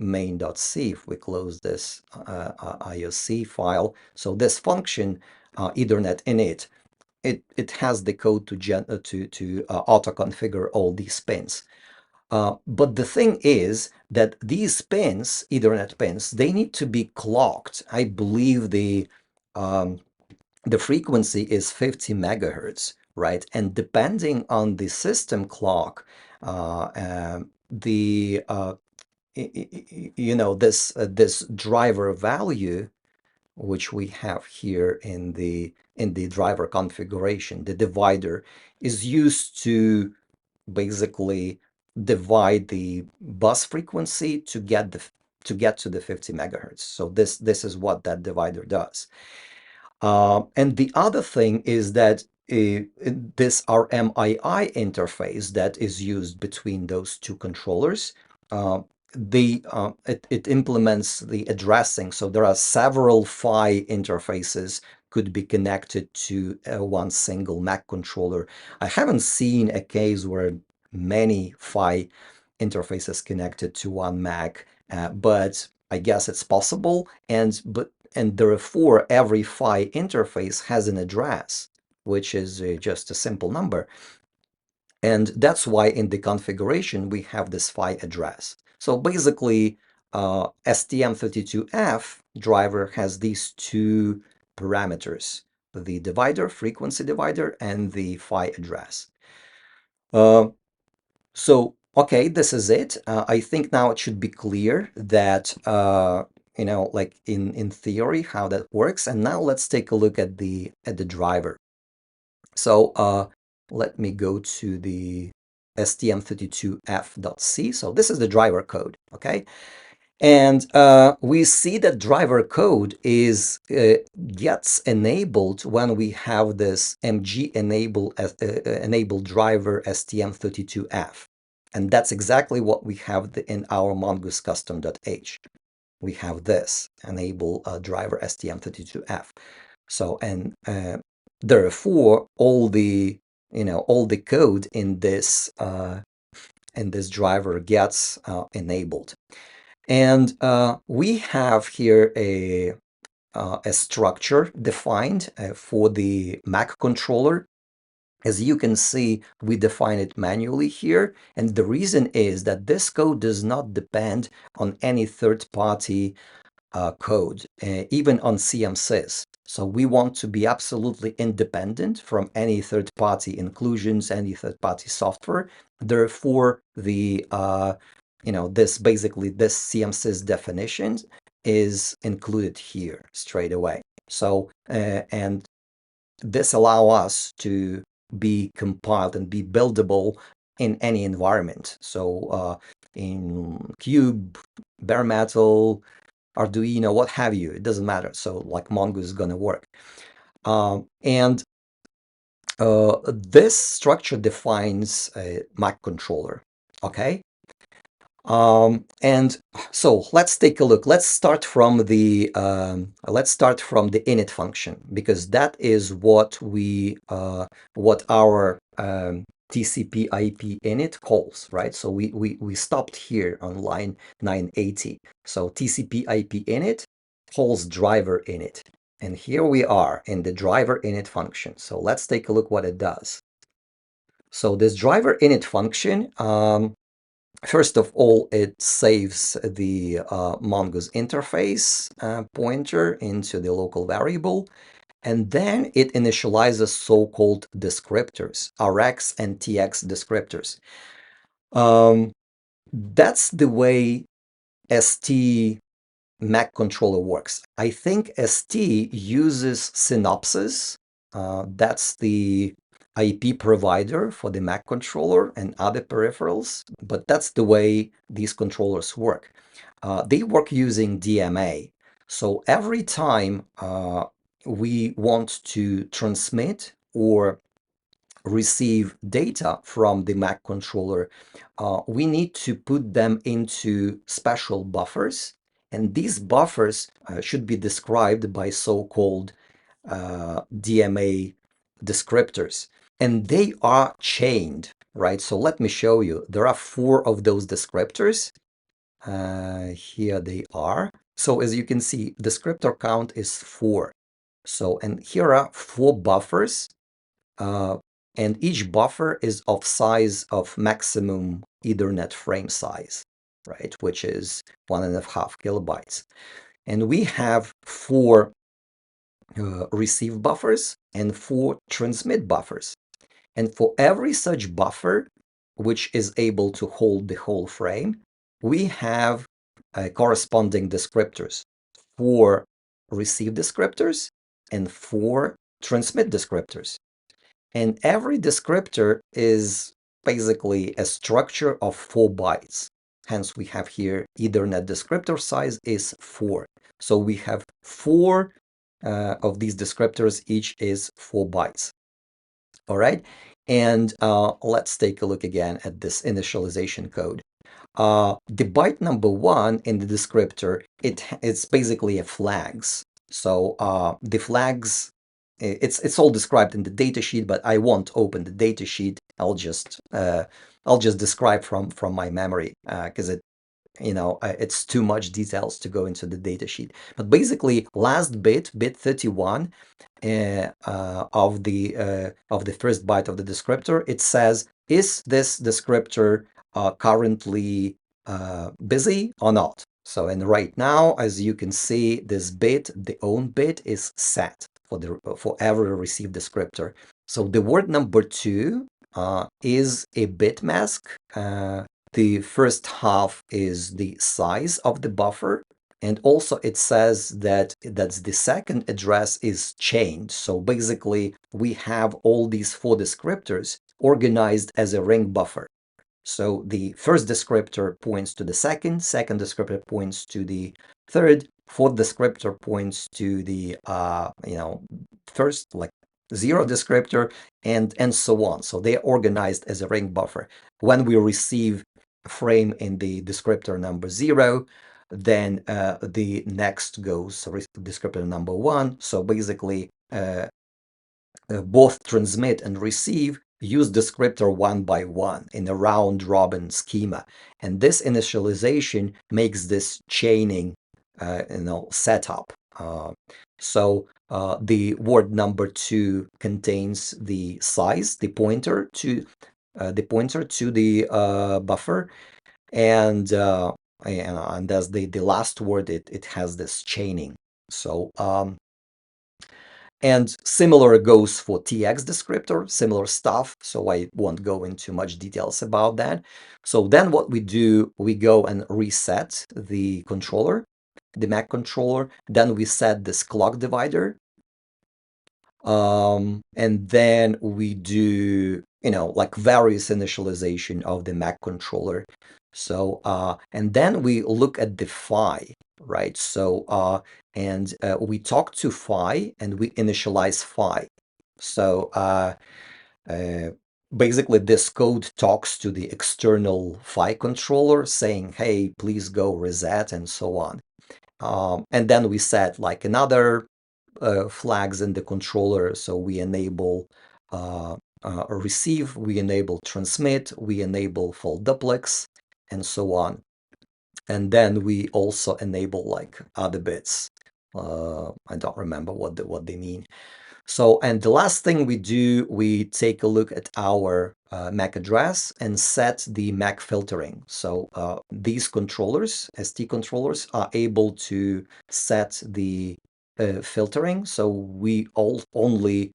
main.c, if we close this IOC file, so this function, Ethernet init, it has the code to auto-configure all these pins. But the thing is that these pins, Ethernet pins, they need to be clocked. I believe the frequency is 50 megahertz, right? And depending on the system clock, you know, this driver value, which we have here in the driver configuration, the divider, is used to basically divide the bus frequency to get to the 50 megahertz. So this is what that divider does. And the other thing is that this RMII interface that is used between those two controllers, it implements the addressing. So there are several PHY interfaces could be connected to one single Mac controller. I haven't seen a case where many PHY interfaces connected to one Mac, but I guess it's possible. And therefore, every PHY interface has an address, which is just a simple number. And that's why in the configuration, we have this PHY address. So basically, STM32F driver has these two parameters, the divider, frequency divider, and the PHY address. So, okay, this is it. I think now it should be clear that, you know, like in theory, how that works. And now let's take a look at the driver. So let me go to the stm32f.c. So this is the driver code, okay? And we see that driver code is gets enabled when we have this mg enable driver stm32f. And that's exactly what we have in our mongoose custom.h. We have this enable driver stm32f. So, and therefore, all the code in this driver gets enabled. And we have here a structure defined for the Mac controller. As you can see, we define it manually here. And the reason is that this code does not depend on any third-party code, even on CMSIS. So we want to be absolutely independent from any third-party inclusions, any third-party software. Therefore, the this CMSIS definition is included here straight away. So and this allows us to be compiled and be buildable in any environment. So in Cube, baremetal, Arduino, what have you, it doesn't matter. So like Mongoose is going to work. And this structure defines a Mac controller, okay? And so let's take a look. Let's start from the init function, because that is what our TCP IP init calls, right? So we stopped here on line 980. So TCP IP init calls driver init, and here we are in the driver init function. So let's take a look what it does. So this driver init function, first of all, it saves the Mongoose interface pointer into the local variable, and then it initializes so-called descriptors, Rx and Tx descriptors. That's the way ST Mac controller works. I think ST uses Synopsys. That's the IP provider for the Mac controller and other peripherals, but that's the way these controllers work. They work using DMA. So every time we want to transmit or receive data from the Mac controller, we need to put them into special buffers. And these buffers should be described by so-called DMA descriptors. And they are chained, right? So let me show you. There are 4 of those descriptors. Here they are. So as you can see, descriptor count is 4. So, and here are 4 buffers. And each buffer is of size of maximum Ethernet frame size, right? Which is 1.5 kilobytes. And we have 4 receive buffers and 4 transmit buffers. And for every such buffer, which is able to hold the whole frame, we have corresponding descriptors for receive descriptors and for transmit descriptors. And every descriptor is basically a structure of 4 bytes. Hence, we have here Ethernet descriptor size is 4. So we have 4 of these descriptors, each is 4 bytes. All right. And let's take a look again at this initialization code. The byte number 1 in the descriptor, it's basically a flags. So the flags, it's all described in the datasheet, but I won't open the datasheet. I'll just describe from my memory because it's too much details to go into the datasheet. But basically, last bit 31 of the first byte of the descriptor, it says, is this descriptor currently busy or not? So, and right now, as you can see, this bit, the own bit, is set for every received descriptor. So the word number 2 is a bit mask. The first half is the size of the buffer, and also it says that the second address is chained. So basically, we have all these 4 descriptors organized as a ring buffer. So the first descriptor points to the second descriptor points to the third, fourth descriptor points to the first, like 0 descriptor, and so on. So they're organized as a ring buffer. When we receive a frame in the descriptor number 0, then the next goes descriptor number 1. So basically, both transmit and receive use descriptor 1 by 1 in a round-robin schema. And this initialization makes this chaining setup. So the word number 2 contains the size, the pointer to the buffer, and as the last word, it has this chaining. So and similar goes for TX descriptor, similar stuff, so I won't go into much details about that. So then what we do, we go and reset the controller, the Mac controller, then we set this clock divider, and then we do, like various initialization of the Mac controller. So, and then we look at the phi, right? So, we talk to phi and we initialize phi. So, basically this code talks to the external phi controller saying, hey, please go reset and so on. And then we set like another flags in the controller. So we enable receive, we enable transmit, we enable full duplex, and so on. And then we also enable like other bits. I don't remember what they mean. So, and the last thing we do, we take a look at our MAC address and set the MAC filtering. So these controllers, ST controllers, are able to set the filtering. So we only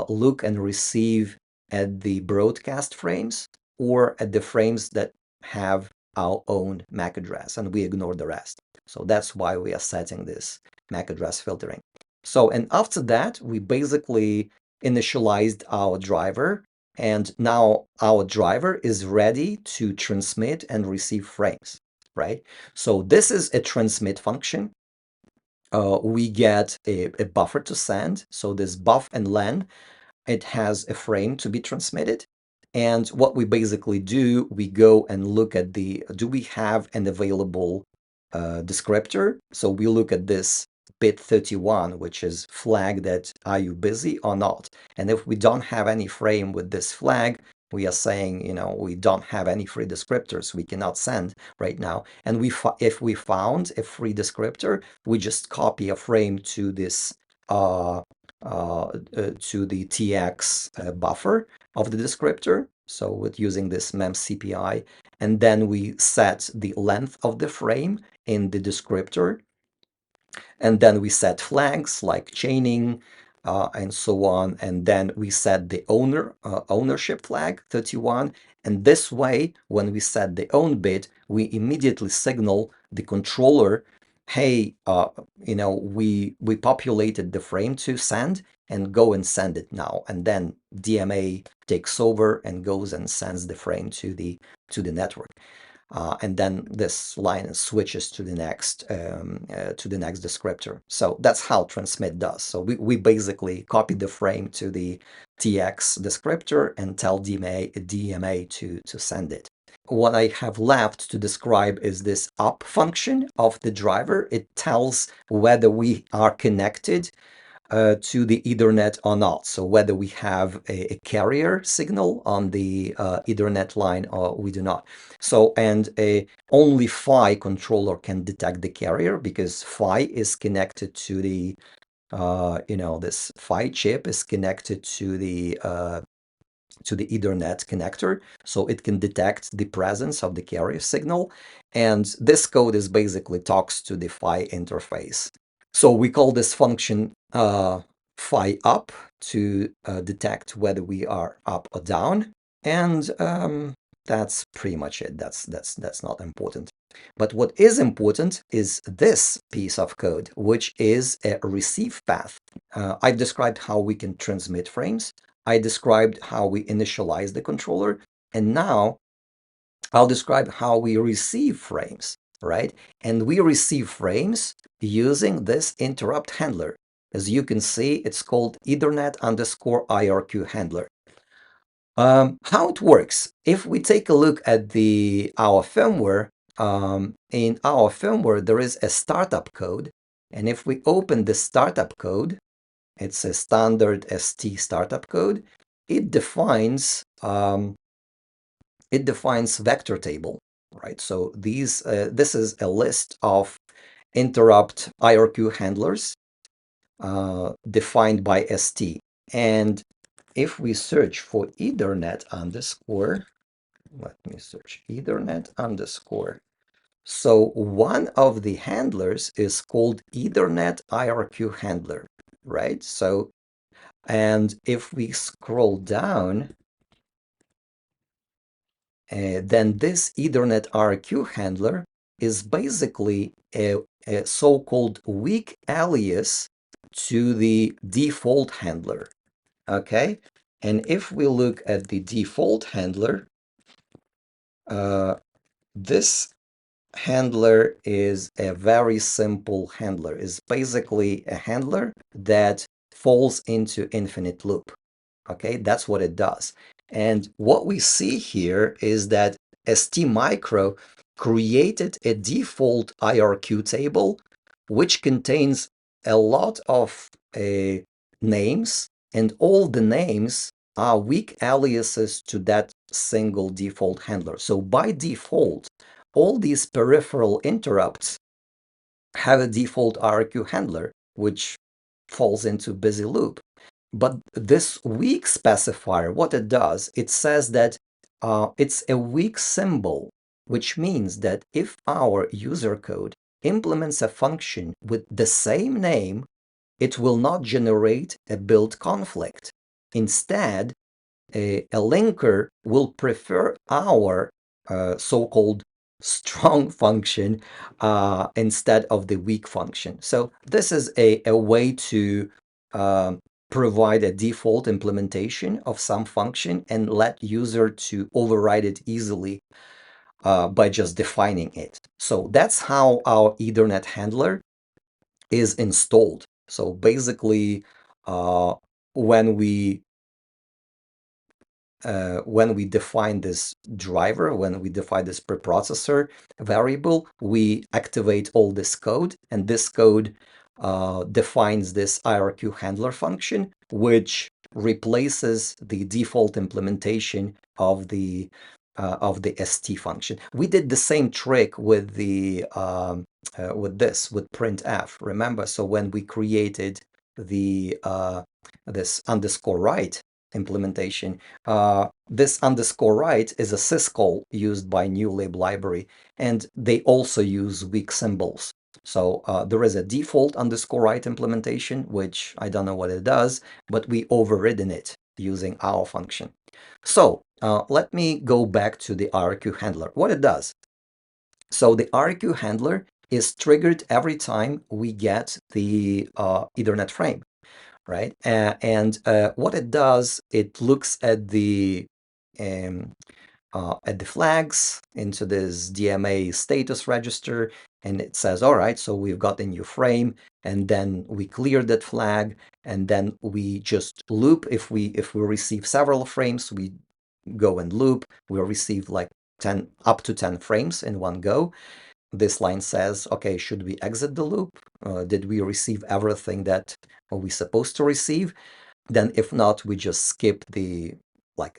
look and receive at the broadcast frames or at the frames that have our own MAC address, and we ignore the rest. So that's why we are setting this MAC address filtering. So, and after that, we basically initialized our driver, and now our driver is ready to transmit and receive frames, right? So this is a transmit function. We get a buffer to send. So this buff and len, it has a frame to be transmitted. And what we basically do, we go and look at do we have an available descriptor? So we look at this bit 31, which is flag that are you busy or not? And if we don't have any frame with this flag, we are saying, we don't have any free descriptors. We cannot send right now. And if we found a free descriptor, we just copy a frame to this to the TX buffer of the descriptor. So with using this memcpi, and then we set the length of the frame in the descriptor. And then we set flags like chaining, and so on. And then we set the ownership flag 31. And this way, when we set the own bit, we immediately signal the controller, hey, we populated the frame to send, and go and send it now. And then DMA takes over and goes and sends the frame to the network. And then this line switches to the next descriptor. So that's how transmit does. So we basically copy the frame to the TX descriptor and tell DMA to send it. What I have left to describe is this up function of the driver. It tells whether we are connected to the Ethernet or not. So whether we have a carrier signal on the Ethernet line or we do not. So, and only PHY controller can detect the carrier, because PHY is connected to the, this PHY chip is connected to the Ethernet connector, so it can detect the presence of the carrier signal. And this code is basically talks to the PHY interface. So we call this function PHY up to detect whether we are up or down. And that's pretty much it. That's not important. But what is important is this piece of code, which is a receive path. I've described how we can transmit frames. I described how we initialize the controller, and now I'll describe how we receive frames, right? And we receive frames using this interrupt handler. As you can see, it's called Ethernet_IRQ handler. How it works, if we take a look at our firmware, in our firmware, there is a startup code. And if we open the startup code, it's a standard ST startup code. It defines vector table, right? So this is a list of interrupt IRQ handlers defined by ST. And if we search for Ethernet underscore, let me search Ethernet underscore. So one of the handlers is called Ethernet IRQ handler, right? So, and if we scroll down, then this Ethernet IRQ handler is basically a so-called weak alias to the default handler, okay? And if we look at the default handler, this handler is a very simple handler. It's basically a handler that falls into infinite loop. Okay, that's what it does. And what we see here is that STMicro created a default IRQ table which contains a lot of names, and all the names are weak aliases to that single default handler. So by default, all these peripheral interrupts have a default IRQ handler, which falls into busy loop. But this weak specifier, what it does, it says that it's a weak symbol, which means that if our user code implements a function with the same name, it will not generate a build conflict. Instead, a linker will prefer our so-called strong function instead of the weak function. So this is a way to provide a default implementation of some function and let user to override it easily by just defining it. So that's how our Ethernet handler is installed. So basically, when we define this driver, when we define this preprocessor variable, we activate all this code, and this code defines this IRQ handler function, which replaces the default implementation of the ST function. We did the same trick with with printf. Remember, so when we created the this underscore write implementation, this underscore write is a syscall used by Nucleo library, and they also use weak symbols. So there is a default underscore write implementation, which I don't know what it does, but we overridden it using our function. So let me go back to the RQ handler. What it does. So the RQ handler is triggered every time we get the Ethernet frame, right? And what it does, it looks um, at the flags into this DMA status register, and it says, all right, so we've got a new frame, and then we clear that flag, and then we just loop. If we receive several frames, we go and loop. We'll receive like 10 up to 10 frames in one go. This line says, okay, should we exit the loop? Did we receive everything that we supposed to receive? Then if not, we just skip the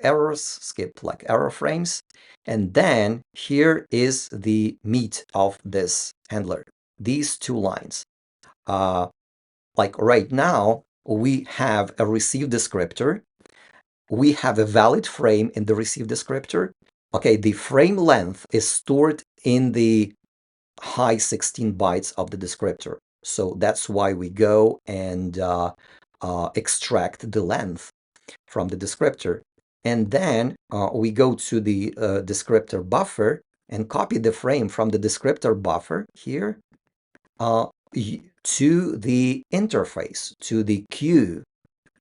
errors, skip error frames. And then here is the meat of this handler. These two lines. Like right now, we have a receive descriptor. We have a valid frame in the receive descriptor. Okay, the frame length is stored in the high 16 bytes of the descriptor. So that's why we go and extract the length from the descriptor. And then we go to the descriptor buffer and copy the frame from the descriptor buffer here to the interface, to the queue,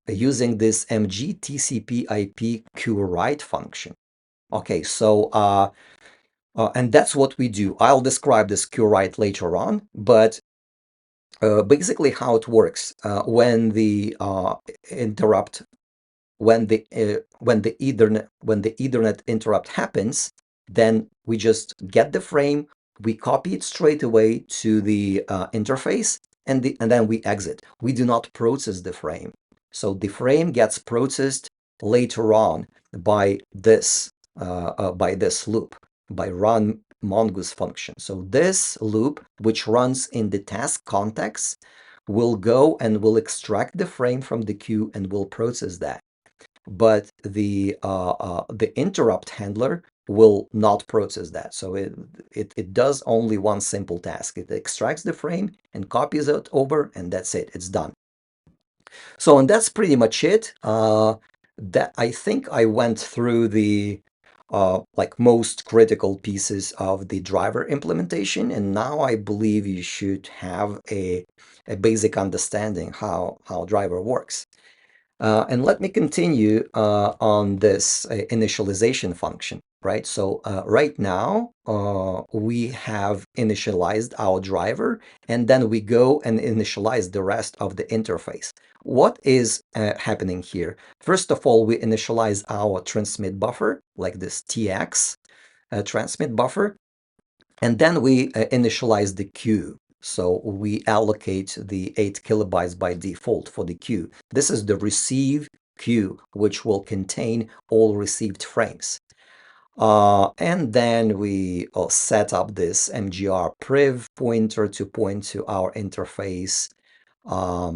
using this mg TCP IP queue write function. Okay, so and that's what we do. I'll describe this queue write later on, but basically how it works when the interrupt, when the Ethernet interrupt happens, then we just get the frame, we copy it straight away to the interface, and then we exit. We do not process the frame. So the frame gets processed later on by this loop, by run Mongoose function. So this loop, which runs in the task context, will go and will extract the frame from the queue and will process that. But the interrupt handler will not process that. So it does only one simple task. It extracts the frame and copies it over, and that's it. It's done. So, and that's pretty much it. That I think I went through the most critical pieces of the driver implementation, and now I believe you should have a basic understanding how driver works. And let me continue on this initialization function, right? So right now, we have initialized our driver, and then we go and initialize the rest of the interface. What is happening here? First of all, we initialize our transmit buffer, like this TX transmit buffer, and then we initialize the queue. So we allocate the 8 kilobytes by default for the queue. This is the receive queue, which will contain all received frames. And then we set up this mgr priv pointer to point to our interface,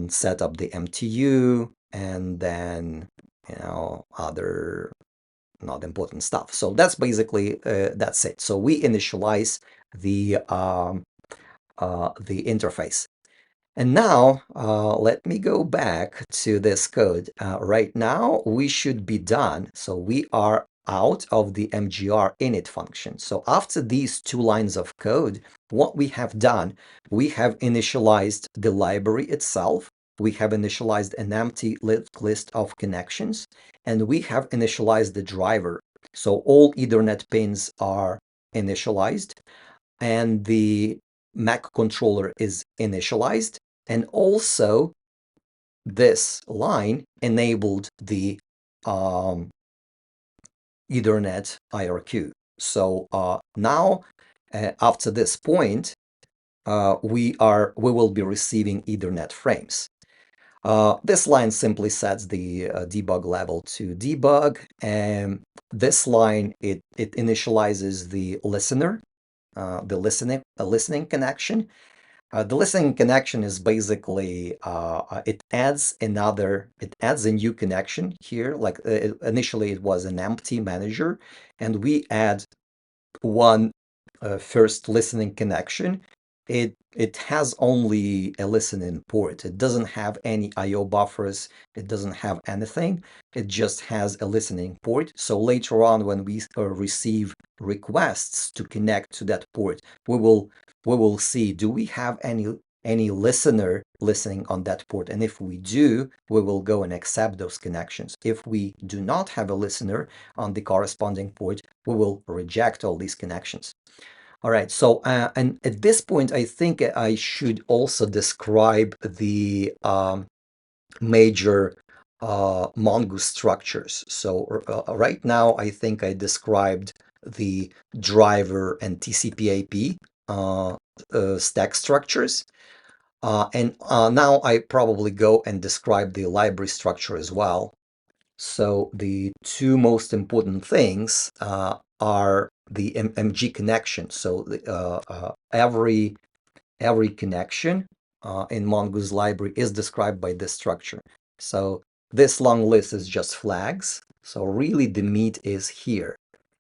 set up the MTU, and then, other not important stuff. So that's basically, that's it. So we initialize the interface. And now let me go back to this code. Right now we should be done. So we are out of the mgr init function. So after these two lines of code, what we have done, we have initialized the library itself. We have initialized an empty list of connections, and we have initialized the driver. So all Ethernet pins are initialized, and the Mac controller is initialized, and also this line enabled the Ethernet IRQ. So now, after this point, we will be receiving Ethernet frames. This line simply sets the debug level to debug, and this line it initializes the listener, the listening connection. The listening connection is basically it adds a new connection here. Like initially it was an empty manager, and we add one first listening connection it has only a listening port. It doesn't have any I/O buffers. It doesn't have anything. It just has a listening port. So later on, when we receive requests to connect to that port, we will see, do we have any listener listening on that port? And if we do, we will go and accept those connections. If we do not have a listener on the corresponding port, we will reject all these connections. All right, so and at this point, I think I should also describe the major Mongoose structures. So right now, I think I described the driver and TCP/IP stack structures. And now I probably go and describe the library structure as well. So the two most important things are the MG connection. So every connection in Mongoose library is described by this structure. So this long list is just flags. So really the meat is here.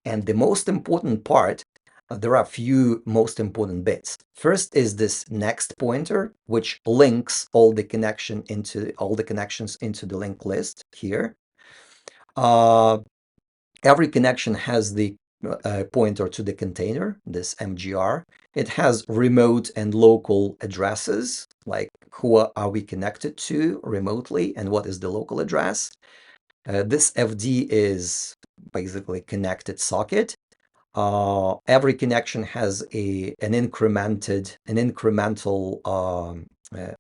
And the most important part, there are a few most important bits. First is this next pointer, which links all the connections into the linked list here. Every connection has the pointer to the container, this MGR. It has remote and local addresses, like who are we connected to remotely and what is the local address. This FD is basically connected socket. Every connection has an incremental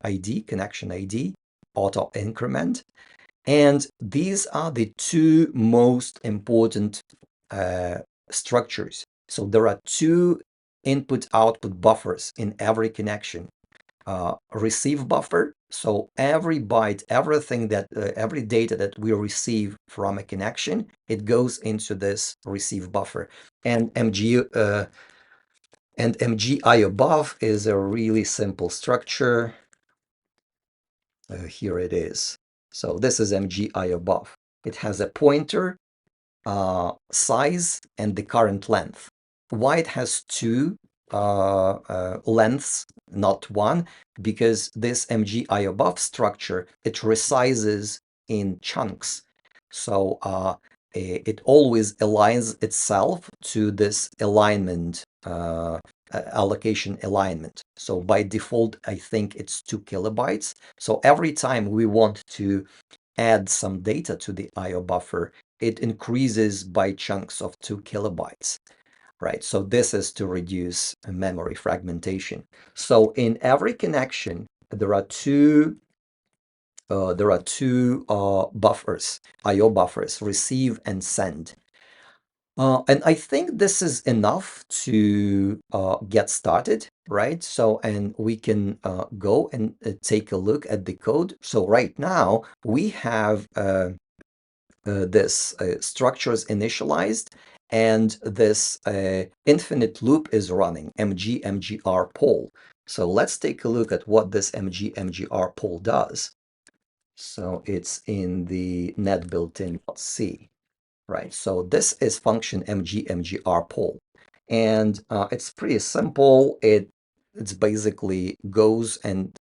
ID, connection ID, auto increment. And these are the two most important structures. So there are two input-output buffers in every connection. Receive buffer, so every byte, every data that we receive from a connection, it goes into this receive buffer. And MGI above is a really simple structure. Here it is. So this is MGI above. It has a pointer, size, and the current length. Why it has two lengths, not one? Because this MGI above structure, it resizes in chunks. So it always aligns itself to this alignment, allocation alignment. So by default, I think it's 2 kilobytes. So every time we want to add some data to the IO buffer, it increases by chunks of 2 kilobytes, right? So this is to reduce memory fragmentation. So in every connection, there are two buffers, IO buffers, receive and send. And I think this is enough to get started, right? So, and we can go and take a look at the code. So right now we have this structures initialized, and this infinite loop is running, mgr poll. So let's take a look at what this mgr poll does. So it's in the net built-in.c. Right, so this is function mgr poll, and it's pretty simple. It's basically goes and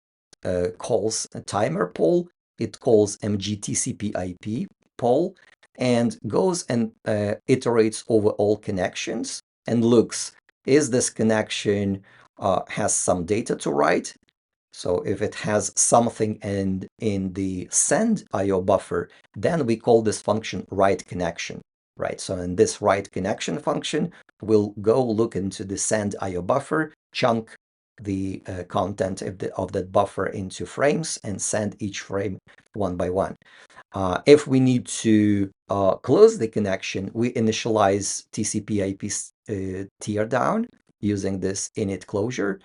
calls a timer poll. It calls mgtcp/ip poll, and goes and iterates over all connections and looks, is this connection has some data to write? So if it has something and in the send IO buffer, then we call this function write connection, right? So in this write connection function, we'll go look into the send IO buffer, chunk the content of that buffer into frames, and send each frame one by one. If we need to close the connection, we initialize TCP/IP teardown using this init closure.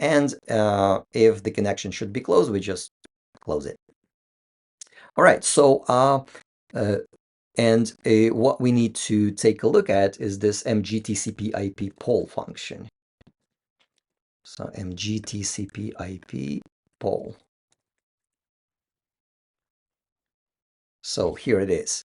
And if the connection should be closed, we just close it. All right, so what we need to take a look at is this mgtcp/ip poll function. So mgtcp/ip poll. So here it is.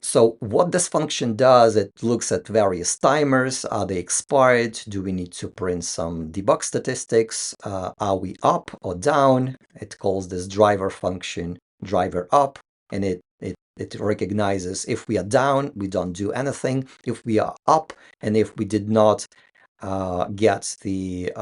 So what this function does, it looks at various timers. Are they expired? Do we need to print some debug statistics? Are we up or down? It calls this driver function driver up, and it recognizes if we are down, we don't do anything. If we are up, and if we did not get the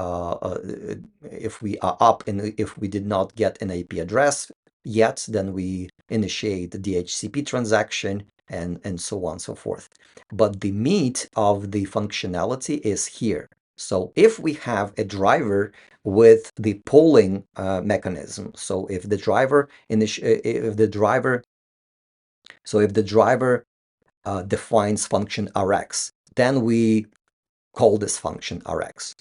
if we are up and if we did not get an IP address yet, then we initiate the DHCP transaction and so on and so forth. But the meat of the functionality is here. So if we have a driver with the polling mechanism, so if the driver defines function Rx, then we call this function Rx.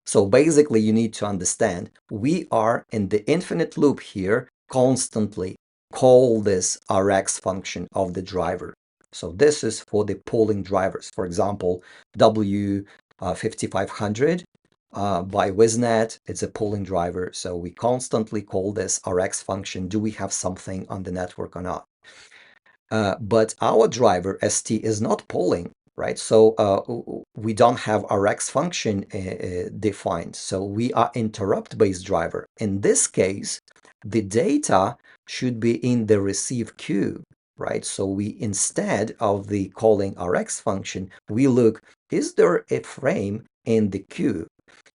So basically, you need to understand we are in the infinite loop here, constantly call this Rx function of the driver. So this is for the polling drivers. For example, W5500 by WizNet, it's a polling driver. So we constantly call this Rx function. Do we have something on the network or not? But our driver ST is not polling, right? So we don't have Rx function defined. So we are interrupt-based driver. In this case, the data should be in the receive queue, right? So we, instead of the calling Rx function, we look, is there a frame in the queue?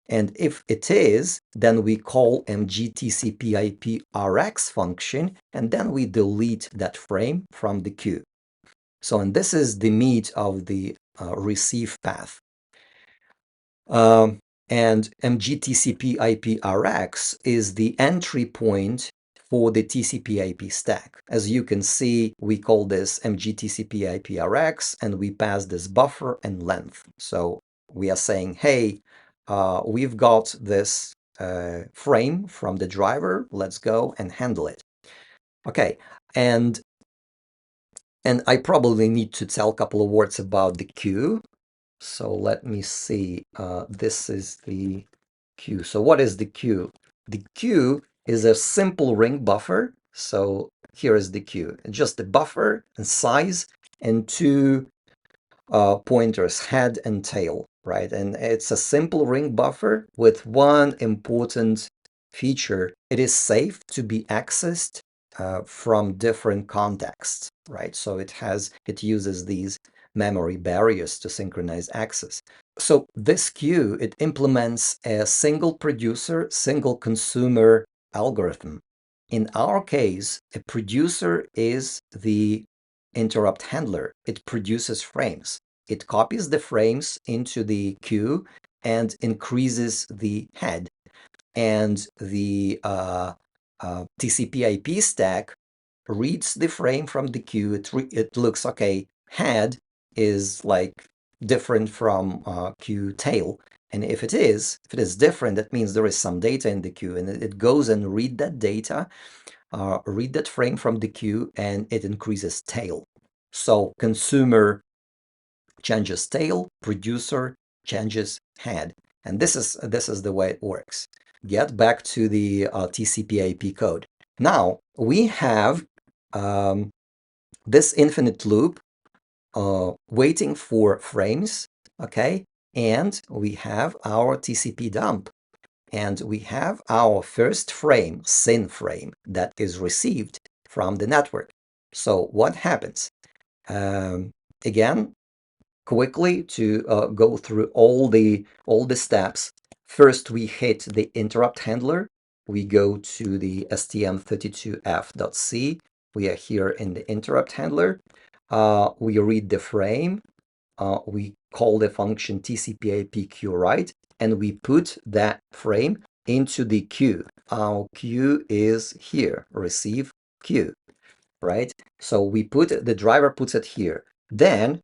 And if it is, then we call mgtcp/ip rx function, and then we delete that frame from the queue. So, and this is the meat of the receive path. And mgtcp/ip rx is the entry point for the TCP/IP stack. As you can see, we call this mgtcp/ip rx, and we pass this buffer and length. So we are saying, hey, we've got this frame from the driver. Let's go and handle it. Okay, and I probably need to tell a couple of words about the queue. So let me see. This is the queue. So what is the queue? The queue is a simple ring buffer. So here is the queue. Just the buffer and size and two pointers, head and tail, right? And it's a simple ring buffer with one important feature. It is safe to be accessed from different contexts, right? So it uses these memory barriers to synchronize access. So this queue, it implements a single producer, single consumer algorithm. In our case, a producer is the interrupt handler. It produces frames. It copies the frames into the queue and increases the head. And the TCP/IP stack reads the frame from the queue. It looks, okay, head is like different from queue tail. And if it is different, that means there is some data in the queue, and it goes and read that data, read that frame from the queue, and it increases tail. So consumer changes tail, producer changes head. And this is the way it works. Get back to the TCP/IP code. Now we have this infinite loop waiting for frames, okay? And we have our TCP dump. And we have our first frame, SYN frame, that is received from the network. So what happens? Again, quickly to go through all the steps. First, we hit the interrupt handler. We go to the stm32f.c. We are here in the interrupt handler. We read the frame. We call the function TCP/IP queue_write, and we put that frame into the queue. Our queue is here, receive queue, right? So we put the driver puts it here. Then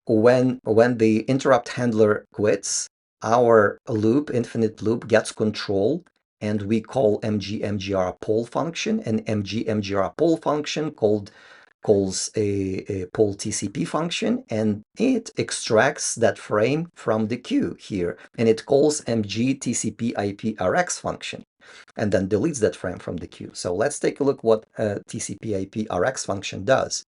when the interrupt handler quits, our loop, infinite loop, gets control, and we call mg-mgr poll function, and mg-mgr poll function calls a poll TCP function, and it extracts that frame from the queue here, and it calls mg-tcp/ip rx function, and then deletes that frame from the queue. So let's take a look what TCP/ip rx function does.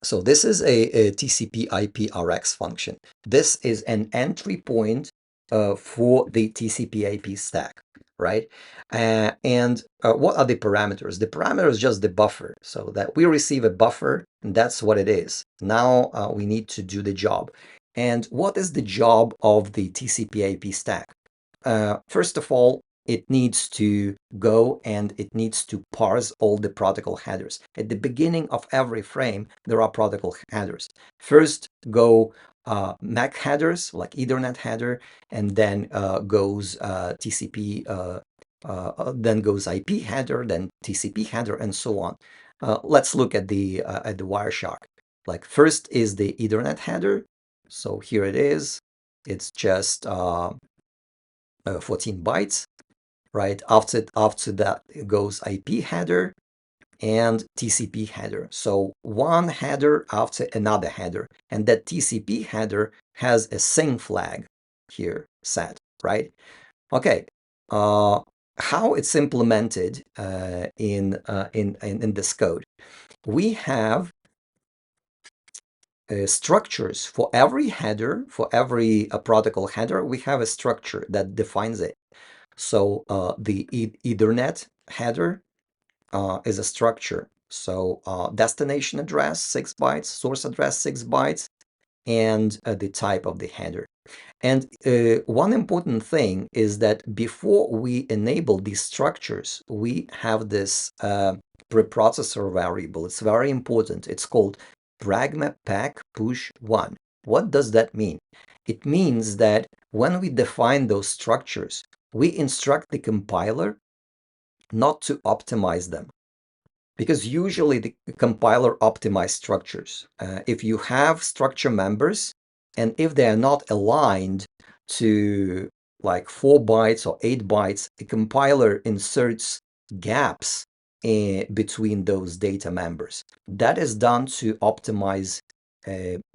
So this is a TCP IP RX function. This is an entry point for the TCP IP stack, right? And what are the parameters? The parameter is just the buffer, so that we receive a buffer, and that's what it is. Now we need to do the job. And what is the job of the TCP IP stack? First of all, it needs to go and it needs to parse all the protocol headers. At the beginning of every frame, there are protocol headers. First go MAC headers, like Ethernet header, and then goes TCP, then goes IP header, then TCP header, and so on. Let's look at the Wireshark. Like first is the Ethernet header. So here it is. It's just 14 bytes, right? After that it goes IP header and TCP header. So one header after another header, and that TCP header has a sing flag here set, right? Okay. How it's implemented in this code? We have structures for every header, for every protocol header. We have a structure that defines it. So the Ethernet header is a structure. So destination address 6 bytes, source address 6 bytes, and the type of the header. And one important thing is that before we enable these structures, we have this preprocessor variable. It's very important. It's called pragma pack push 1. What does that mean? It means that when we define those structures, we instruct the compiler not to optimize them, because usually the compiler optimizes structures. If you have structure members and if they are not aligned to like 4 bytes or 8 bytes, the compiler inserts gaps between those data members. That is done to optimize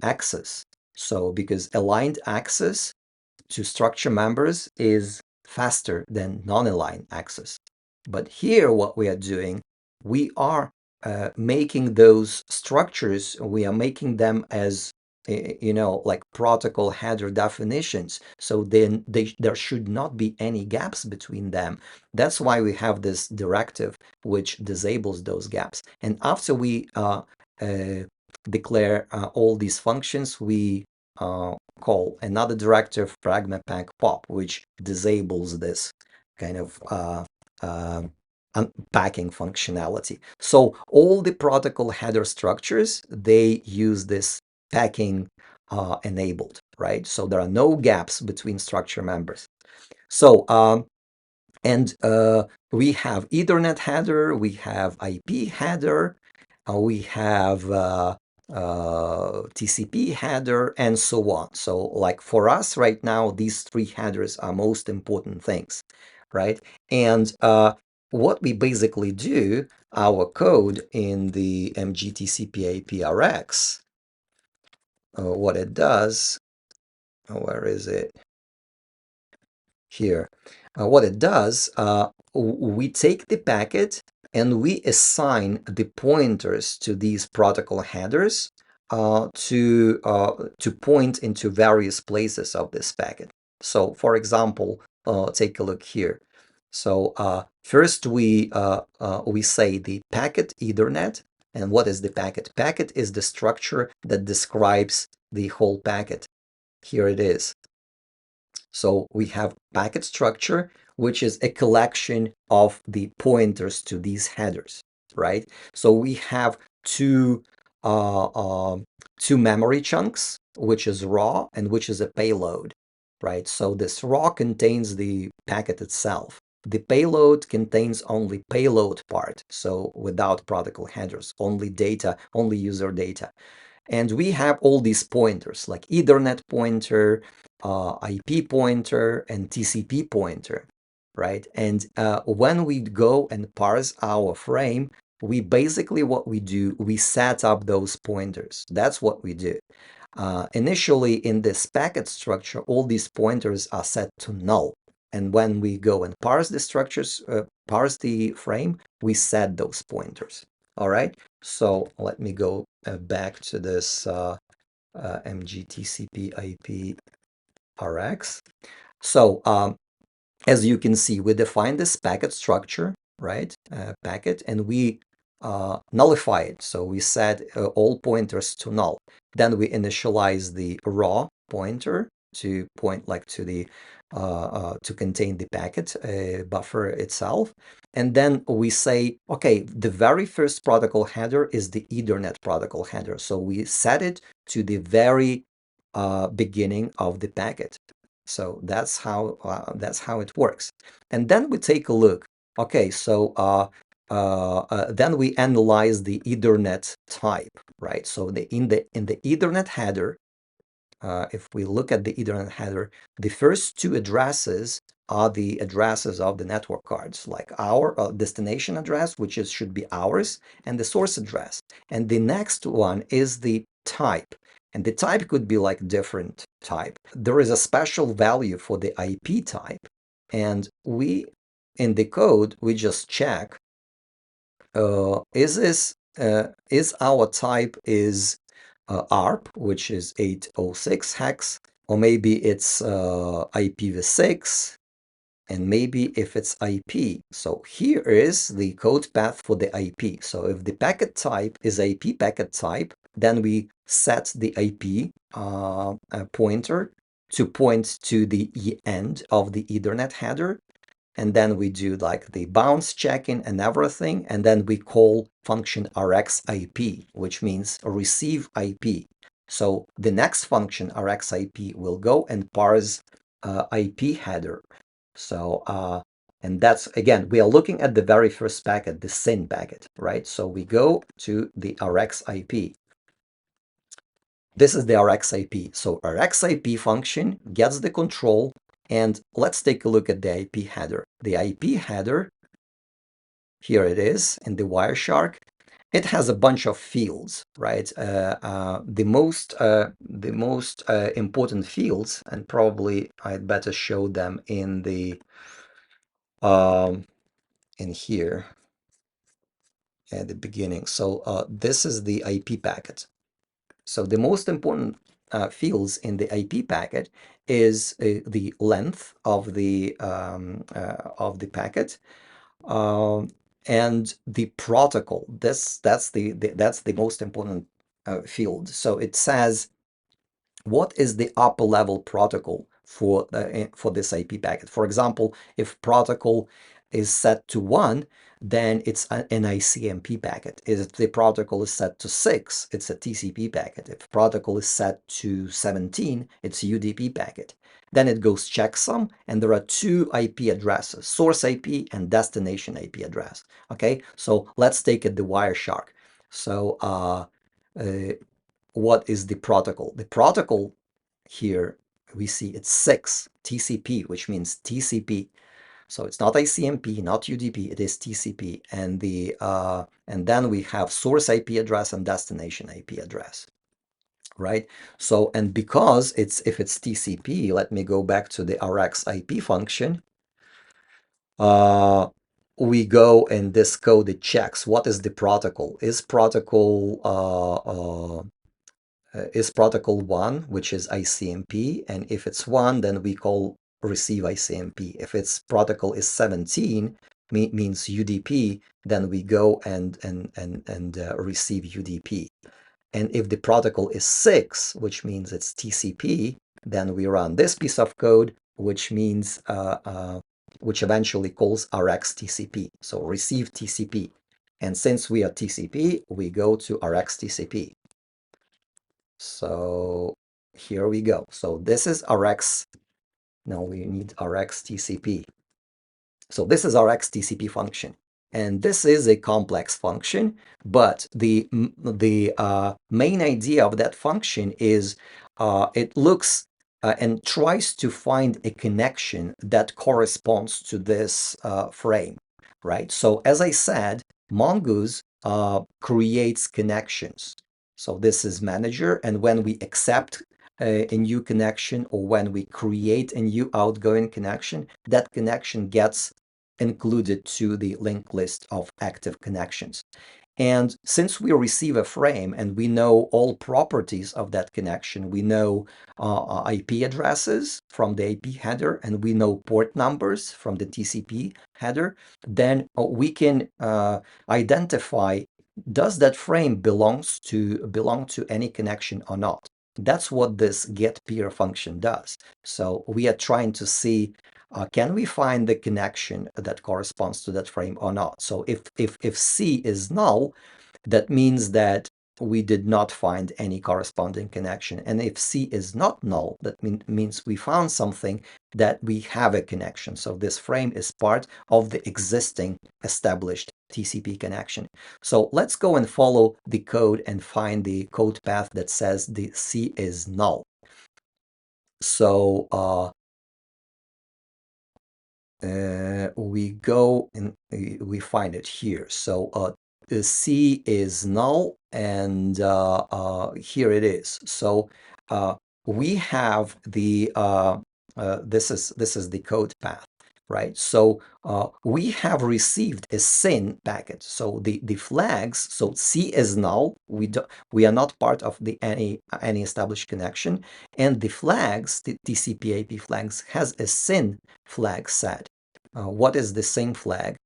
access. So because aligned access to structure members is faster than non-aligned access. But here what we are doing, we are making those structures, we are making them as like protocol header definitions. So then there should not be any gaps between them. That's why we have this directive which disables those gaps. And after we declare all these functions, we call another directive pragma-pack pop, which disables this kind of unpacking functionality. So all the protocol header structures, they use this packing enabled, right? So there are no gaps between structure members. So we have Ethernet header, we have IP header, we have TCP header, and so on. So like for us right now, these three headers are most important things, right? And what we basically do, our code in the MGTCP APRX, what it does, where is it? Here. What it does, we take the packet and we assign the pointers to these protocol headers to point into various places of this packet. So, for example, take a look here. So first we say the packet Ethernet. And what is the packet? Packet is the structure that describes the whole packet. Here it is. So we have packet structure, which is a collection of the pointers to these headers, right? So we have two memory chunks, which is raw and which is a payload, right? So this raw contains the packet itself. The payload contains only payload part, so without protocol headers, only data, only user data. And we have all these pointers like Ethernet pointer, IP pointer, and TCP pointer, right? And when we go and parse our frame, we basically what we do, we set up those pointers. That's what we do. Initially in this packet structure, all these pointers are set to null. And when we go and parse the structures, parse the frame, we set those pointers. All right, so let me go back to this MGTCP IP RX. So as you can see, we define this packet structure, right? Packet, and we nullify it. So we set all pointers to null. Then we initialize the raw pointer to point like to the to contain the packet buffer itself. And then we say, okay, the very first protocol header is the Ethernet protocol header. So we set it to the very beginning of the packet. So that's how it works. And then we take a look. Okay, so then we analyze the Ethernet type, right? So in the Ethernet header, if we look at the Ethernet header, the first two addresses are the addresses of the network cards, like our destination address, which should be ours, and the source address. And the next one is the type. And the type could be like different type. There is a special value for the IP type. And we, in the code, we just check, is our type is ARP, which is 806 hex, or maybe it's IPv6, and maybe if it's IP. So here is the code path for the IP. So if the packet type is IP packet type, then we set the IP pointer to point to the end of the Ethernet header. And then we do like the bounce checking and everything. And then we call function RxIP, which means receive IP. So the next function RxIP will go and parse IP header. So, and that's, again, we are looking at the very first packet, the SYN packet, right? So we go to the RxIP. This is the RxIP. So RxIP function gets the control, and let's take a look at the IP header. The IP header, here it is in the Wireshark. It has a bunch of fields, right? The most important fields, and probably I'd better show them in the in here at the beginning. So this is the IP packet. So the most important fields in the IP packet is the length of the packet and the protocol. That's the most important field. So it says what is the upper level protocol for this IP packet. For example, if protocol is set to 1, then it's an ICMP packet. If the protocol is set to 6, it's a TCP packet. If protocol is set to 17, it's a UDP packet. Then it goes checksum, and there are two IP addresses, source IP and destination IP address. Okay, so let's take it the Wireshark. So what is the protocol? The protocol here, we see it's 6, TCP, which means TCP. So it's not ICMP, not UDP, it is TCP. And then we have source IP address and destination IP address, right? So, and because if it's TCP, let me go back to the RxIP function. We go and this code, it checks what is the protocol. Is protocol 1, which is ICMP, and if it's 1, then we call receive ICMP. If its protocol is 17, means UDP, then we go and receive UDP. And if the protocol is 6, which means it's TCP, then we run this piece of code, which means which eventually calls RxTCP, so receive TCP. And since we are TCP, we go to RxTCP. So here we go. So this is Rx. Now we need RxTCP. So this is RxTCP function. And this is a complex function, but the main idea of that function is it looks and tries to find a connection that corresponds to this frame, right? So as I said, Mongoose creates connections. So this is manager, and when we accept a new connection, or when we create a new outgoing connection, that connection gets included to the linked list of active connections. And since we receive a frame and we know all properties of that connection, we know IP addresses from the IP header, and we know port numbers from the TCP header, then we can identify, does that frame belong to any connection or not? That's what this getPeer function does. So we are trying to see, can we find the connection that corresponds to that frame or not? So if C is null, that means that we did not find any corresponding connection. And if C is not null, that means we found something that we have a connection. So this frame is part of the existing established TCP connection. So let's go and follow the code and find the code path that says the C is null. So we go and we find it here. So C is null, and here it is. So we have the this is the code path, right? So we have received a SYN packet. So the flags. So C is null. We are not part of the any established connection, and the flags, the TCP/IP flags, has a SYN flag set. What is the SYN flag?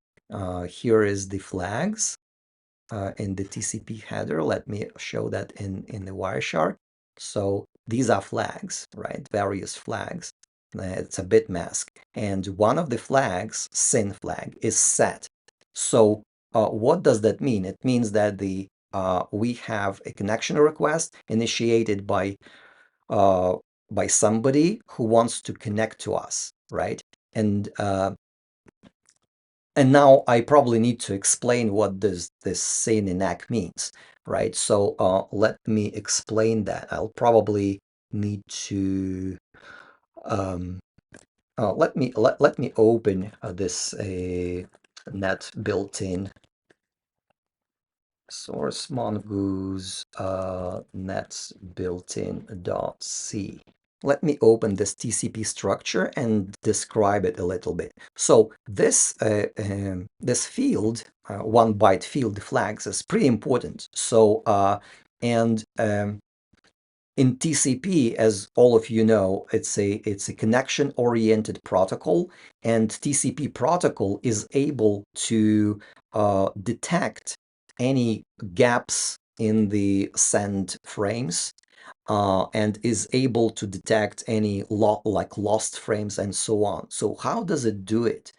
Here is the flags in the TCP header. Let me show that in the Wireshark. So these are flags, right? Various flags. It's a bit mask. And one of the flags, SYN flag, is set. So what does that mean? It means that we have a connection request initiated by somebody who wants to connect to us, right? And now I probably need to explain what this SYN enact means, right? So let me explain that. I'll probably need to let me open this net built-in source mongoose nets built-in.c. Let me open this TCP structure and describe it a little bit. So this this field, 1 byte field flags, is pretty important. So in TCP, as all of you know, it's a connection-oriented protocol, and TCP protocol is able to detect any gaps in the send frames, and is able to detect any lost frames and so on. So how does it do it?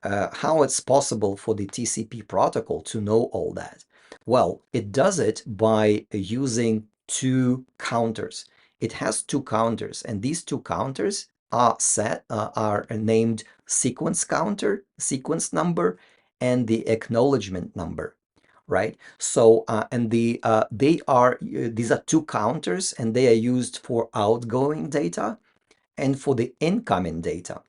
How it's possible for the TCP protocol to know all that? Well, it does it by using two counters. It has two counters, and these two counters are named sequence counter, sequence number, and the acknowledgement number, right? So and they are these are two counters, and they are used for outgoing data and for the incoming data,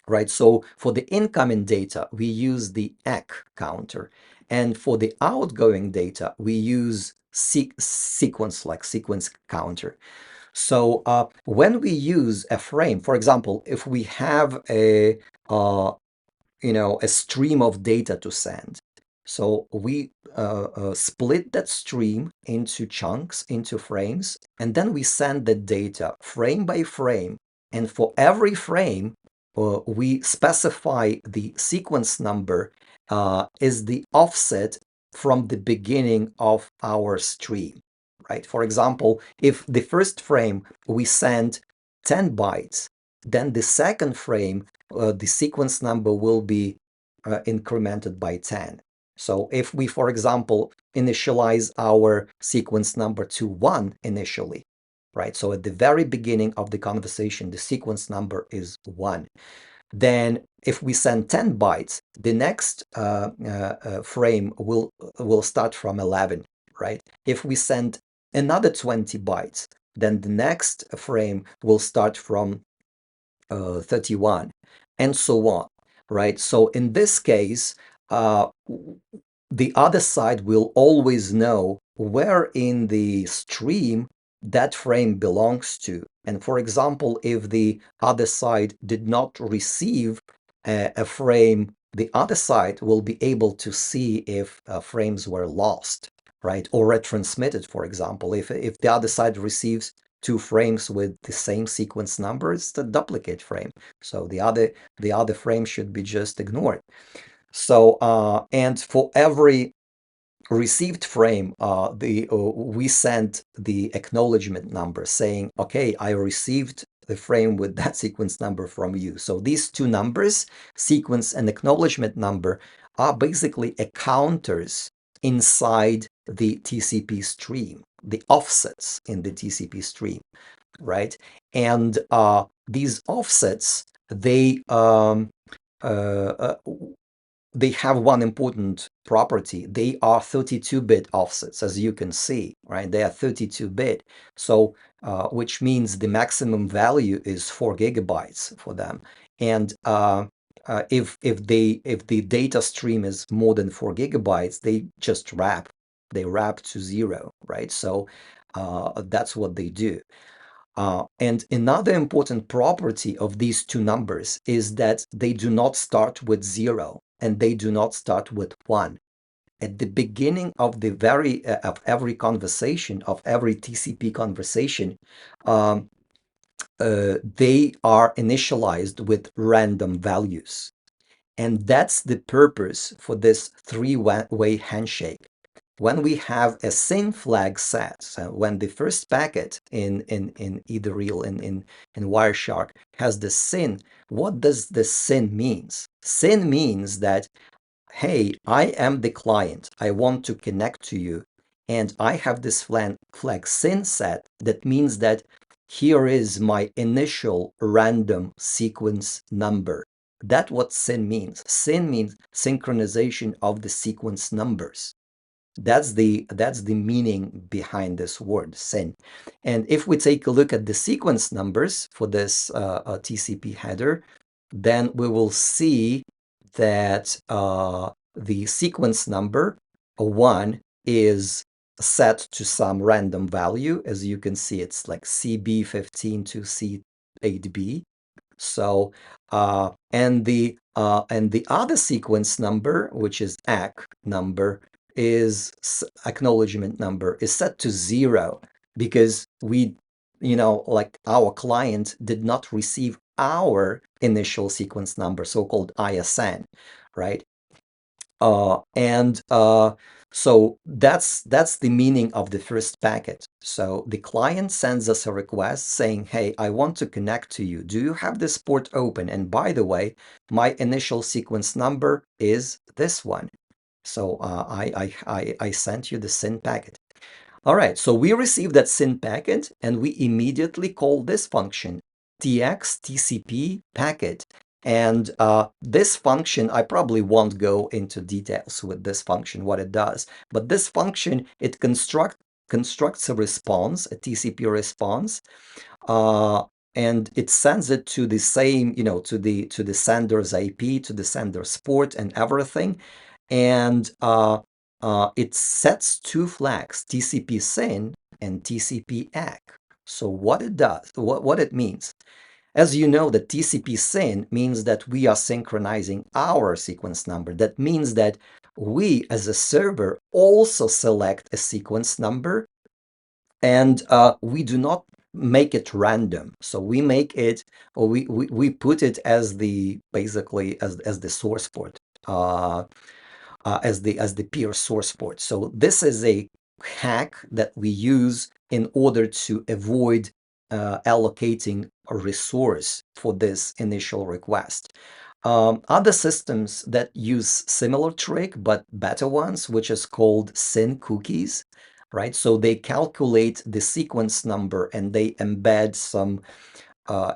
right? So for the incoming data, we use the ECK counter, and for the outgoing data, we use sequence counter. So when we use a frame, for example, if we have a a stream of data to send, so we split that stream into chunks, into frames, and then we send the data frame by frame. And for every frame, we specify the sequence number is the offset from the beginning of our stream, right? For example, if the first frame we send 10 bytes, then the second frame, the sequence number will be incremented by 10. So if we, for example, initialize our sequence number to 1 initially, right? So at the very beginning of the conversation, the sequence number is 1. Then if we send 10 bytes, the next frame will start from 11, right? If we send another 20 bytes, then the next frame will start from 31, and so on, right? So in this case, the other side will always know where in the stream that frame belongs to. And for example, if the other side did not receive a frame the other side will be able to see if frames were lost, right? Or retransmitted, for example. If the other side receives two frames with the same sequence number, it's the duplicate frame. So the other frame should be just ignored. So and for every received frame, we sent the acknowledgement number saying, okay, I received the frame with that sequence number from you. So these two numbers, sequence and acknowledgement number, are basically counters inside the TCP stream, the offsets in the TCP stream, right? And these offsets, uh, they have one important property. They are 32-bit offsets, as you can see, right? They are 32-bit. So, which means the maximum value is 4 gigabytes for them. And if the data stream is more than 4 gigabytes, they just wrap. They wrap to 0, right? So that's what they do. And another important property of these two numbers is that they do not start with 0 and they do not start with 1. At the beginning of of every conversation, of every TCP conversation, they are initialized with random values. And that's the purpose for this three-way handshake. When we have a SYN flag set, so when the first packet in either real in Wireshark has the SYN, what does the SYN means? SYN means that, hey, I am the client. I want to connect to you, and I have this flag SYN set. That means that here is my initial random sequence number. That's what SYN means. SYN means synchronization of the sequence numbers. That's the meaning behind this word, SYN. And if we take a look at the sequence numbers for this TCP header, then we will see that the sequence number 1 is set to some random value. As you can see, it's like CB15 to C8B. So and the other sequence number, which is ACK number, is acknowledgement number, is set to 0 because we, like our client did not receive our initial sequence number, so-called ISN, right? And so that's the meaning of the first packet. So the client sends us a request saying, hey, I want to connect to you. Do you have this port open? And by the way, my initial sequence number is this one. So I sent you the SYN packet. All right, so we received that SYN packet and we immediately call this function, tx TCP packet. And this function, I probably won't go into details with this function, what it does, but this function, it constructs a response, a TCP response, and it sends it to the same, to the sender's IP, to the sender's port and everything. And it sets two flags, TCP SYN and TCP ACK. So what it does, what it means, as you know, the TCP SYN means that we are synchronizing our sequence number. That means that we, as a server, also select a sequence number, and we do not make it random. So we make it, or we put it as the basically as the source port. As the peer source port. So this is a hack that we use in order to avoid allocating a resource for this initial request. Other systems that use similar trick, but better ones, which is called SYN cookies, right? So they calculate the sequence number and they embed some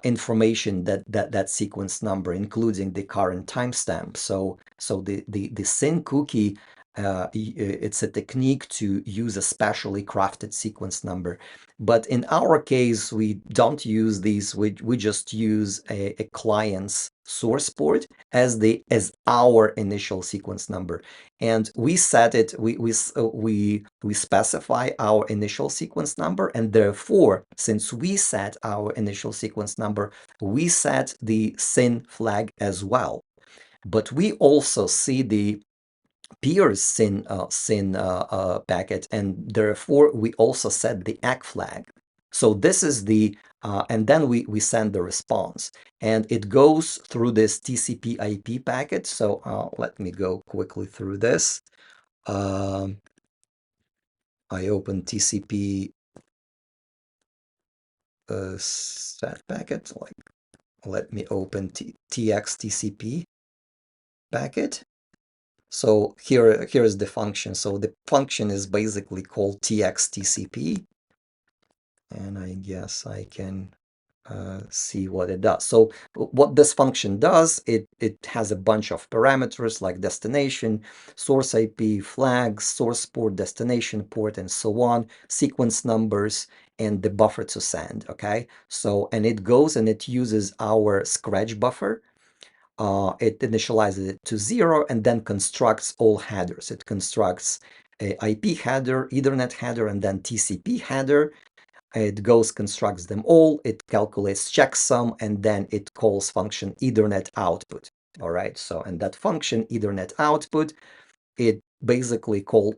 information that sequence number, including the current timestamp. So the SYN cookie, it's a technique to use a specially crafted sequence number. But in our case, we don't use these. We just use a client's source port as our initial sequence number, and we set it. We specify our initial sequence number, and therefore, since we set our initial sequence number, we set the SYN flag as well. but we also see the peers SYN packet, and therefore we also set the ACK flag. So this is the and then we send the response, and it goes through this TCP IP packet. So let me go quickly through this. I open TCP set packet. Like, let me open TX TCP packet. So here is the function. So the function is basically called TX TCP, and I guess I can see what it does. So what this function does, it has a bunch of parameters like destination, source IP, flags, source port, destination port, and so on, sequence numbers, and the buffer to send. Okay, so and it goes and it uses our scratch buffer. It initializes it to 0 and then constructs all headers. It constructs a IP header, Ethernet header, and then TCP header. It goes, constructs them all, it calculates checksum, and then it calls function Ethernet output. All right, so and that function Ethernet output, it basically calls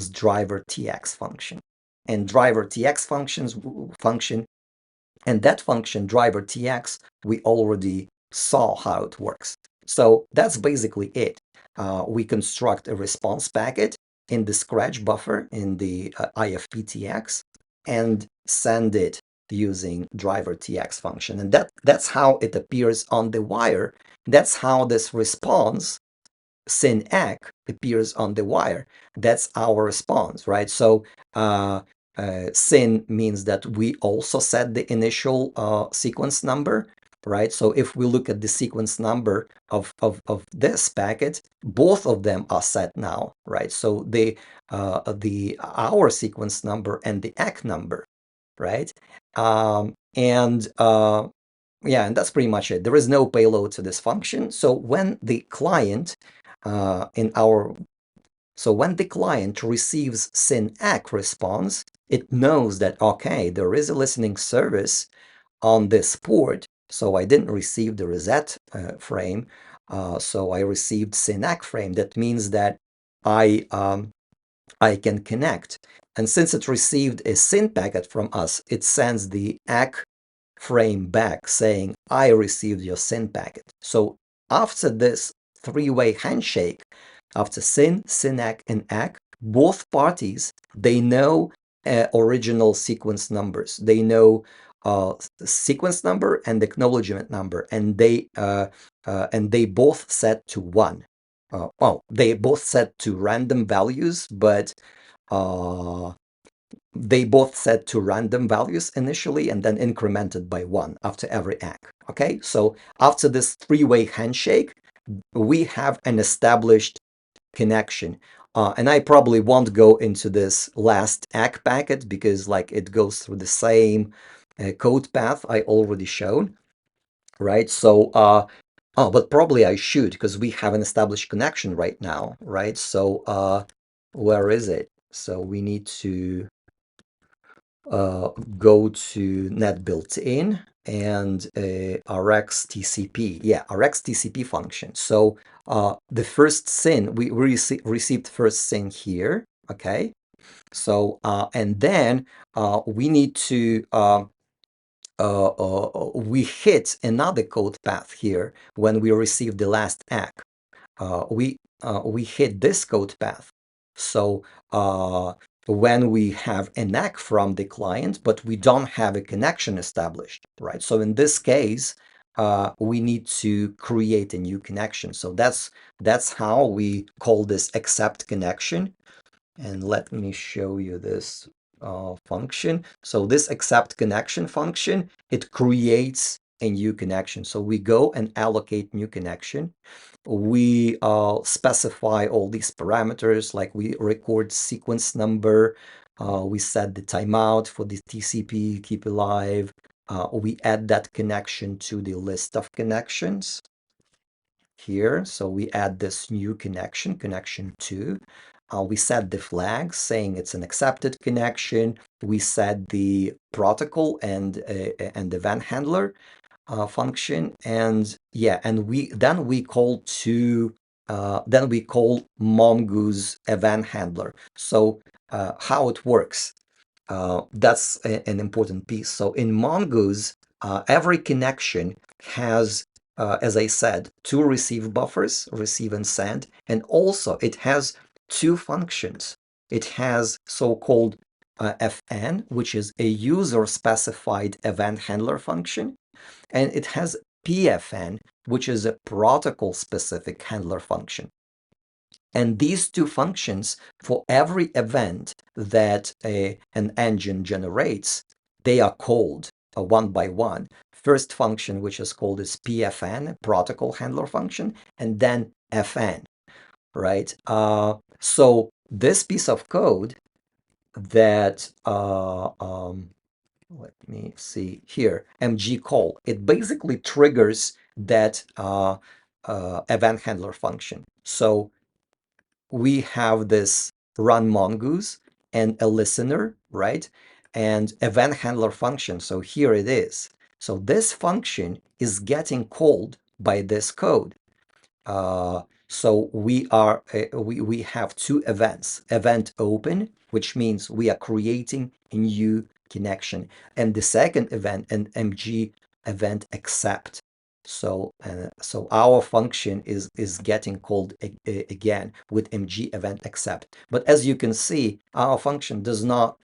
driver TX function. And driver TX function, and that function driver TX, we already saw how it works. So that's basically it. We construct a response packet in the scratch buffer in the IFPTX and send it using driver TX function. And that's how it appears on the wire. That's how this response SYN ACK appears on the wire. That's our response, right? So SYN means that we also set the initial sequence number, right? So if we look at the sequence number of this packet, both of them are set now, right? So our sequence number and the ACK number, right? Yeah, and that's pretty much it. There is no payload to this function. So when the client when the client receives SYN ACK response, it knows that, okay, there is a listening service on this port. So I didn't receive the reset frame. So I received SYN ACK frame. That means that I can connect. And since it received a SYN packet from us, it sends the ACK frame back saying, I received your SYN packet. So after this three-way handshake, after SYN, SYN-ACK, and ACK, both parties, they know original sequence numbers. They know the sequence number and the acknowledgement number, and they both set to 1. They both set to random values, but they both set to random values initially and then incremented by 1 after every ACK. Okay, so after this three-way handshake, we have an established connection. And I probably won't go into this last ACK packet because like it goes through the same code path I already showed, right? So, but probably I should because we have an established connection right now, right? So, where is it? So we need to go to net built-in and Rx TCP. Yeah, Rx TCP function. So the first SYN, we received first SYN here. Okay. So and then we need to we hit another code path here when we receive the last ACK. We hit this code path. So when we have an ACK from the client, but we don't have a connection established, right? So in this case, we need to create a new connection. So that's how we call this accept connection. And let me show you this function. So this accept connection function, it creates a new connection. So we go and allocate new connection. We specify all these parameters, like we record sequence number, we set the timeout for the TCP, keep alive. We add that connection to the list of connections here. So we add this new connection, connection 2. We set the flag saying it's an accepted connection. We set the protocol and the event handler. function, and yeah, and we call Mongoose event handler. So how it works, that's an important piece. So in Mongoose, every connection has, as I said, two receive buffers, receive and send, and also it has two functions. It has so-called FN, which is a user-specified event handler function, and it has PFN, which is a protocol-specific handler function. And these two functions, for every event that an engine generates, they are called one by one. First function, which is called is PFN, protocol handler function, and then FN, right? So this piece of code that let me see here, mg call, it basically triggers that event handler function. So we have this run mongoose and a listener, right? And event handler function. So here it is. So this function is getting called by this code. So we have two events: event open, which means we are creating a new connection, and the second event, an mg event accept. So so our function is getting called again with mg event accept. But as you can see, our function does not,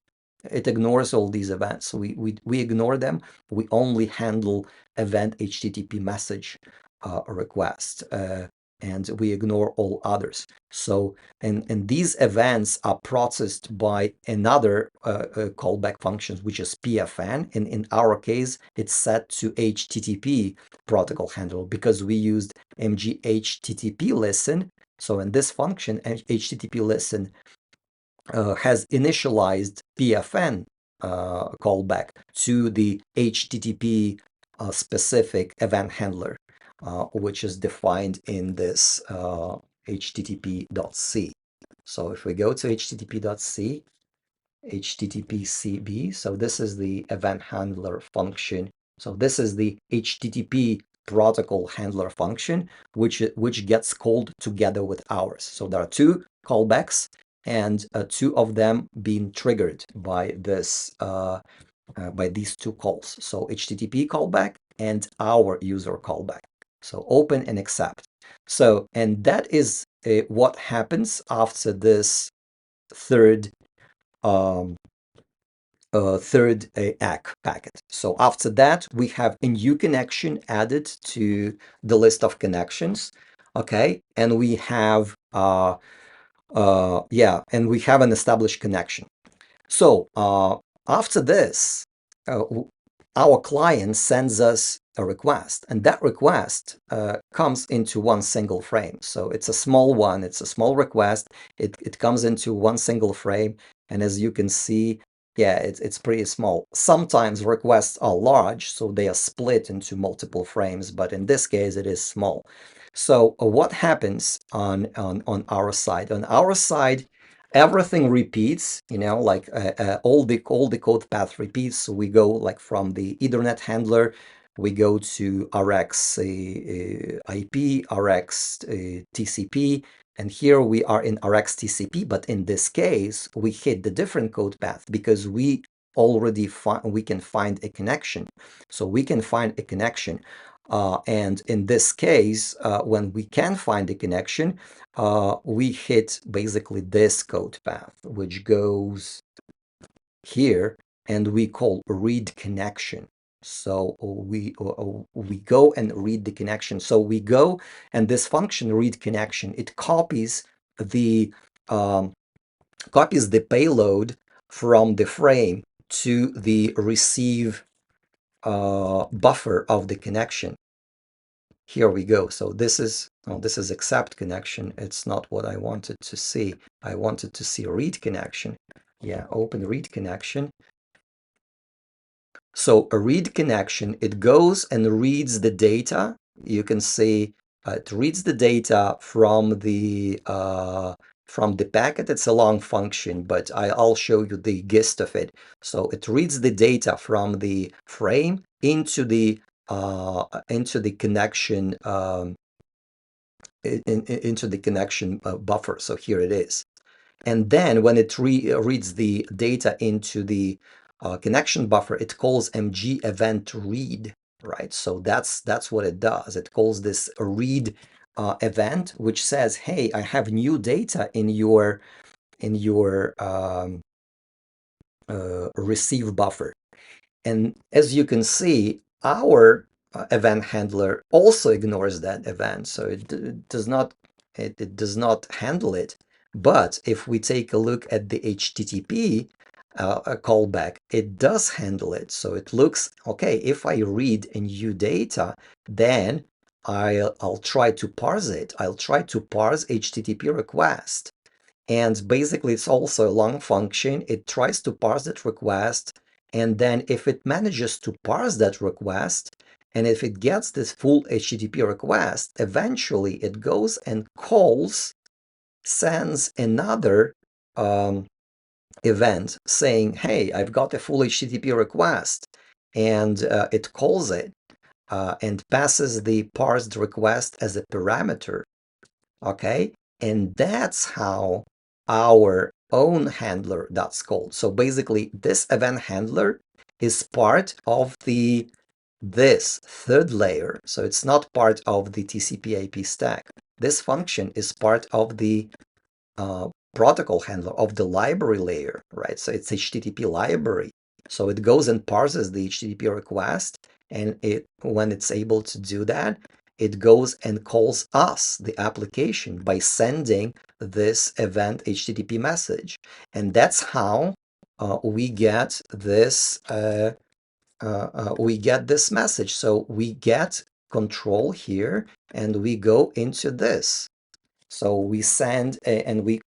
it ignores all these events. We ignore them. We only handle event HTTP message request, and we ignore all others. So, and these events are processed by another callback function, which is PFN. And in our case, it's set to HTTP protocol handler because we used mg HTTP listen. So in this function, HTTP listen has initialized PFN callback to the HTTP specific event handler, which is defined in this http.c. So if we go to http.c, http-cb, so this is the event handler function. So this is the HTTP protocol handler function, which gets called together with ours. So there are two callbacks, and two of them being triggered by this by these two calls. So HTTP callback and our user callback. So open and accept. So, and that is what happens after this third ACK packet. So after that, we have a new connection added to the list of connections. Okay, and we have and we have an established connection. So after this, our client sends us a request, and that request comes into one single frame. So it's a small one, it's a small request. It comes into one single frame, and as you can see, yeah, it's pretty small. Sometimes requests are large, so they are split into multiple frames, but in this case, it is small. So what happens on our side? On our side, everything repeats, like all the code path repeats. So we go like from the Ethernet handler, we go to RX IP, RX TCP, and here we are in RX TCP. But in this case, we hit the different code path because we already we can find a connection. So we can find a connection. And in this case, when we can find a connection, we hit basically this code path, which goes here, and we call read connection. So we go and read the connection. So we go, and this function read connection, it copies the payload from the frame to the receive buffer of the connection. Here we go. So this is accept connection. It's not what I wanted to see. I wanted to see read connection. Yeah, open read connection. So a read connection, it goes and reads the data. You can see it reads the data from the packet. It's a long function, but I'll show you the gist of it. So it reads the data from the frame into the connection into the connection buffer. So here it is. And then when it reads the data into the connection buffer, it calls mg event read, right? So that's what it does. It calls this read event, which says, hey, I have new data in your receive buffer. And as you can see, our event handler also ignores that event, so it does not handle it. But if we take a look at the HTTP callback, it does handle it. So it looks okay. If I read a new data, then I'll try to parse it. I'll try to parse HTTP request. And basically, it's also a long function. It tries to parse that request. And then if it manages to parse that request, and if it gets this full HTTP request, eventually it goes and sends another event saying, hey, I've got a full HTTP request. And it calls it and passes the parsed request as a parameter. Okay, and that's how our own handler that's called. So basically, this event handler is part of this third layer. So it's not part of the TCP IP stack. This function is part of the protocol handler of the library layer, right? So it's HTTP library. So it goes and parses the HTTP request, and when it's able to do that, it goes and calls us, the application, by sending this event HTTP message. And that's how we get this message. So we get control here, and we go into this. So we send and we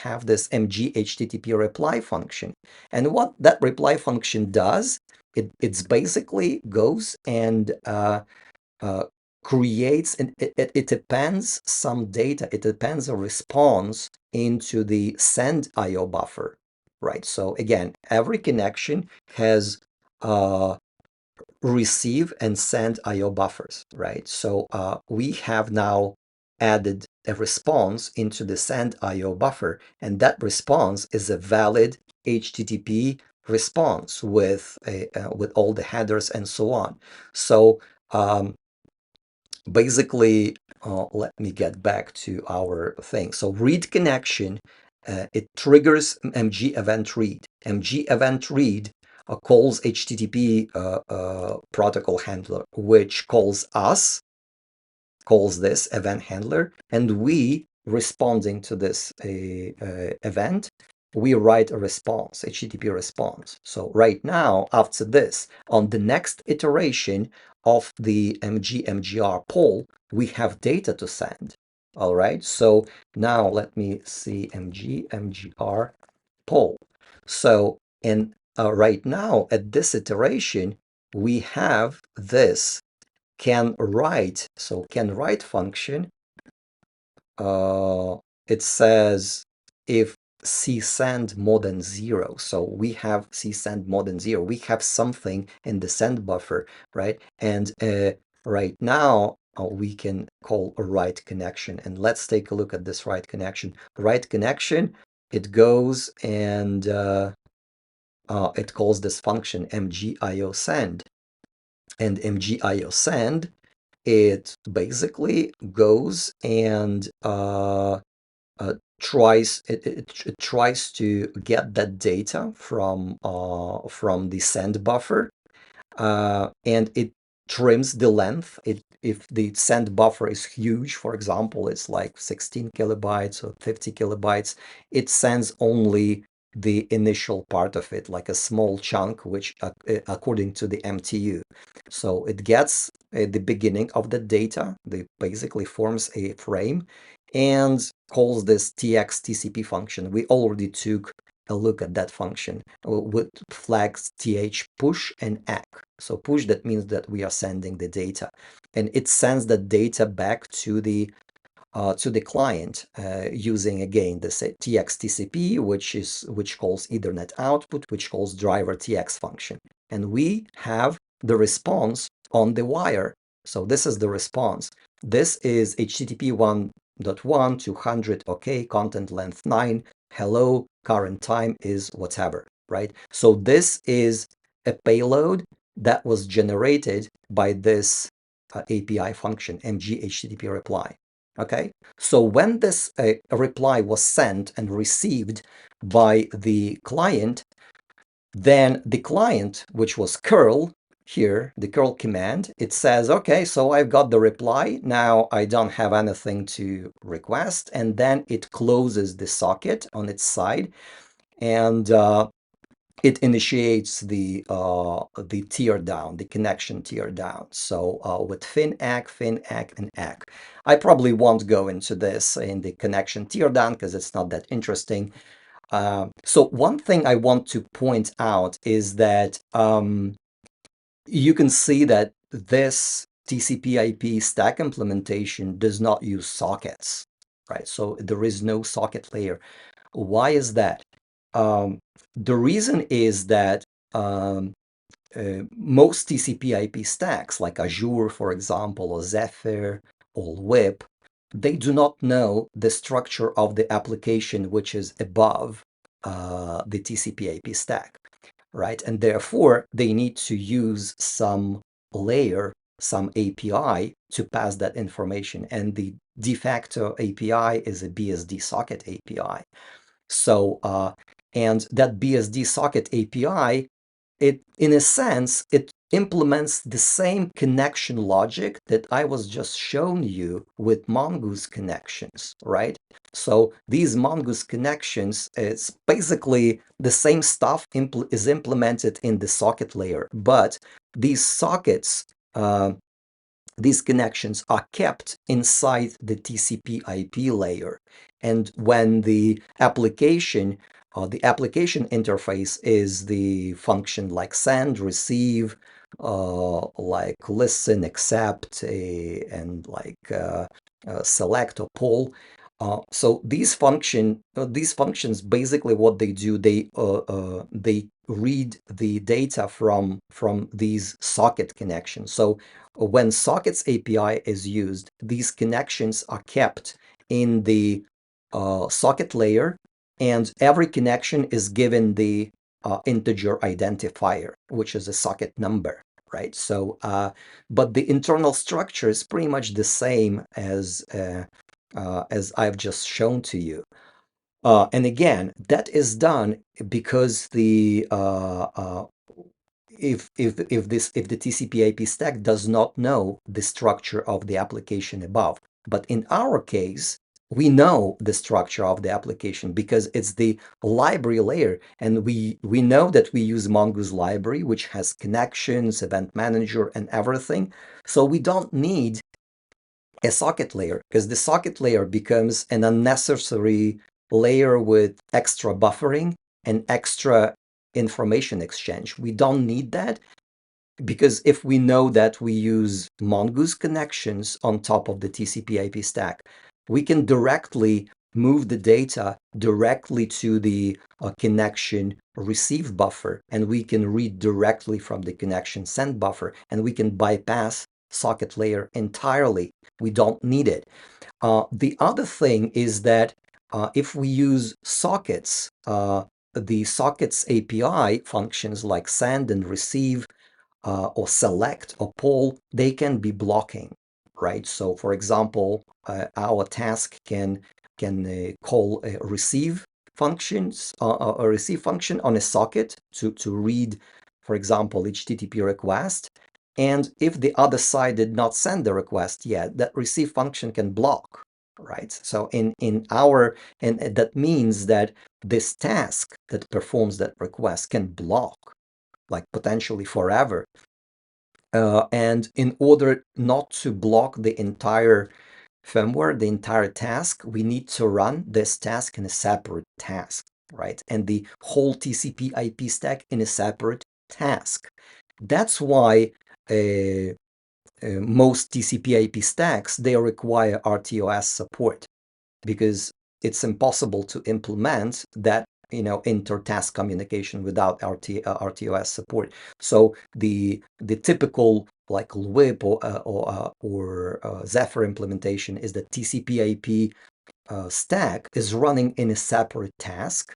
have this mg HTTP reply function. And what that reply function does, it's basically goes and creates, and it appends some data. It appends a response into the send IO buffer, right? So again, every connection has receive and send IO buffers, right? So we have now added a response into the send IO buffer, and that response is a valid HTTP response with all the headers and so on. So basically, let me get back to our thing. So read connection, it triggers mg event read. Mg event read calls HTTP protocol handler, which calls this event handler, and we, responding to this event, we write a response, HTTP response. So right now, after this, on the next iteration of the mgr poll, we have data to send. All right, so now let me see mgr poll. So right now, at this iteration, we have this can write. So can write function. It says if csend more than 0. So we have csend more than 0. We have something in the send buffer, right? And right now we can call a write connection. And let's take a look at this write connection. Write connection, it goes and it calls this function mgiosend. And mgiosend, it basically goes and tries to get that data from the send buffer, and it trims the length. If the send buffer is huge, for example, it's like 16 kilobytes or 50 kilobytes, it sends only the initial part of it, like a small chunk, which according to the MTU. So it gets the beginning of the data, they basically forms a frame, and calls this TXTCP function. We already took a look at that function with flags th push and ACK. So push, that means that we are sending the data, and it sends the data back to the client using again the TXTCP, which calls Ethernet output, which calls driver TX function, and we have the response on the wire. So this is the response. This is HTTP 1.1, 200, okay, content length 9, hello, current time is whatever, right? So this is a payload that was generated by this API function, mg-http reply. Okay, so when this reply was sent and received by the client, then the client, which was curl, here, the curl command, it says, okay, so I've got the reply. Now I don't have anything to request. And then it closes the socket on its side, and it initiates the tear down, the connection tear down. So with fin ACK, and ACK. I probably won't go into this in the connection tear down because it's not that interesting. So one thing I want to point out is that you can see that this TCP/IP stack implementation does not use sockets, right? So there is no socket layer. Why is that? The reason is that most TCP/IP stacks, like Azure, for example, or Zephyr, or lwIP, they do not know the structure of the application which is above the TCP/IP stack, right? And therefore, they need to use some layer, some API to pass that information. And the de facto API is a BSD socket API. So, and that BSD socket API, in a sense, it implements the same connection logic that I was just showing you with Mongoose connections, right? So these Mongoose connections, it's basically the same stuff is implemented in the socket layer, but these sockets, these connections are kept inside the TCP/IP layer. And when the application interface is the function like send, receive, like listen, accept, and like select or poll. So these functions basically what they do, they read the data from these socket connections. So when sockets API is used, these connections are kept in the socket layer, and every connection is given the integer identifier, which is a socket number, right? So, but the internal structure is pretty much the same as I've just shown to you. And again, that is done because the if the TCP/IP stack does not know the structure of the application above. But in our case, we know the structure of the application because it's the library layer, and we know that we use Mongoose Library, which has connections, event manager, and everything. So we don't need a socket layer, because the socket layer becomes an unnecessary layer with extra buffering and extra information exchange. We don't need that, because if we know that we use Mongoose connections on top of the TCP/IP stack, we can directly move the data directly to the connection receive buffer, and we can read directly from the connection send buffer, and we can bypass socket layer entirely. We don't need it. The other thing is that if we use sockets, the sockets API functions like send and receive, or select or poll, they can be blocking, right? So for example, our task can call a receive functions, a receive function on a socket to read, for example, HTTP request. And if the other side did not send the request yet, that receive function can block, right? So and that means that this task that performs that request can block, like potentially forever. And in order not to block the entire firmware, the entire task, we need to run this task in a separate task, right? And the whole TCP/IP stack in a separate task. That's why most TCP/IP stacks, they require RTOS support, because it's impossible to implement that inter-task communication without RTOS support. So the typical like lwIP or Zephyr implementation is that TCP/IP stack is running in a separate task.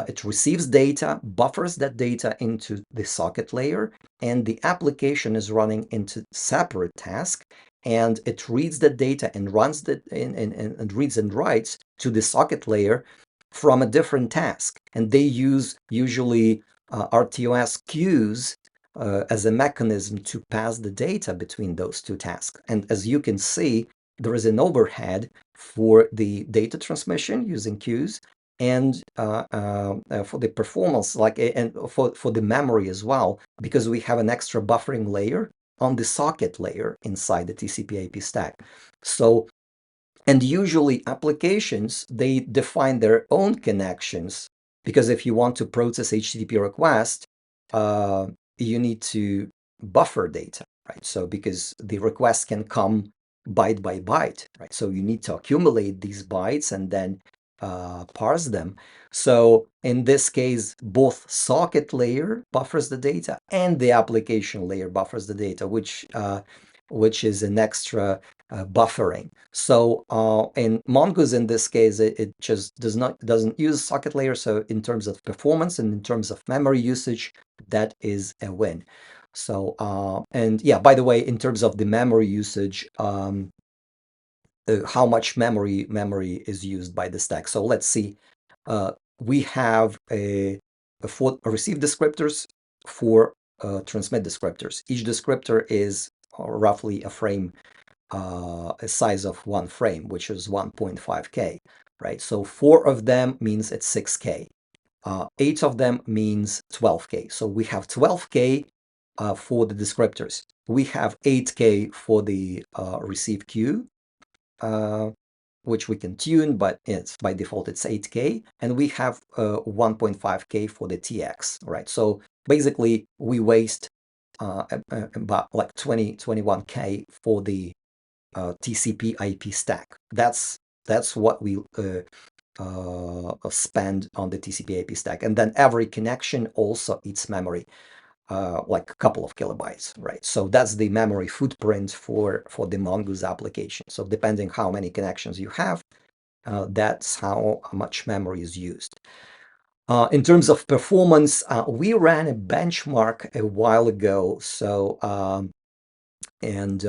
It receives data, buffers that data into the socket layer, and the application is running into separate task, and it reads the data and runs and reads and writes to the socket layer from a different task. And they use usually RTOS queues as a mechanism to pass the data between those two tasks. And as you can see, there is an overhead for the data transmission using queues, and for the performance, and for the memory as well, because we have an extra buffering layer on the socket layer inside the TCP/IP stack. So, and usually applications, they define their own connections, because if you want to process HTTP request, you need to buffer data, right? So because the request can come byte by byte, right? So you need to accumulate these bytes and then parse them. So in this case, both socket layer buffers the data and the application layer buffers the data, which is an extra buffering. So in Mongoose, in this case, it just doesn't use socket layer. So in terms of performance and in terms of memory usage, that is a win. So and yeah, by the way, in terms of the memory usage, how much memory is used by the stack. So let's see. We have for receive descriptors, for transmit descriptors. Each descriptor is roughly a frame, a size of one frame, which is 1.5K, right? So 4 of them means it's 6K. 8 of them means 12K. So we have 12K for the descriptors. We have 8K for the receive queue, which we can tune, but it's by default it's 8K, and we have 1.5K for the TX, right? So basically we waste about like 21K for the TCP/IP stack. That's what we spend on the TCP/IP stack, and then every connection also eats memory. Like a couple of kilobytes, right? So that's the memory footprint for the Mongoose application. So depending how many connections you have, that's how much memory is used. In terms of performance, we ran a benchmark a while ago. So and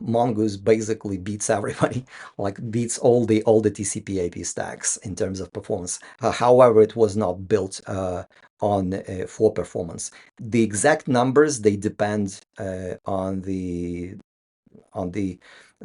Mongoose basically beats everybody, like beats all the TCP/IP stacks in terms of performance. However, it was not built for performance. The exact numbers, they depend on the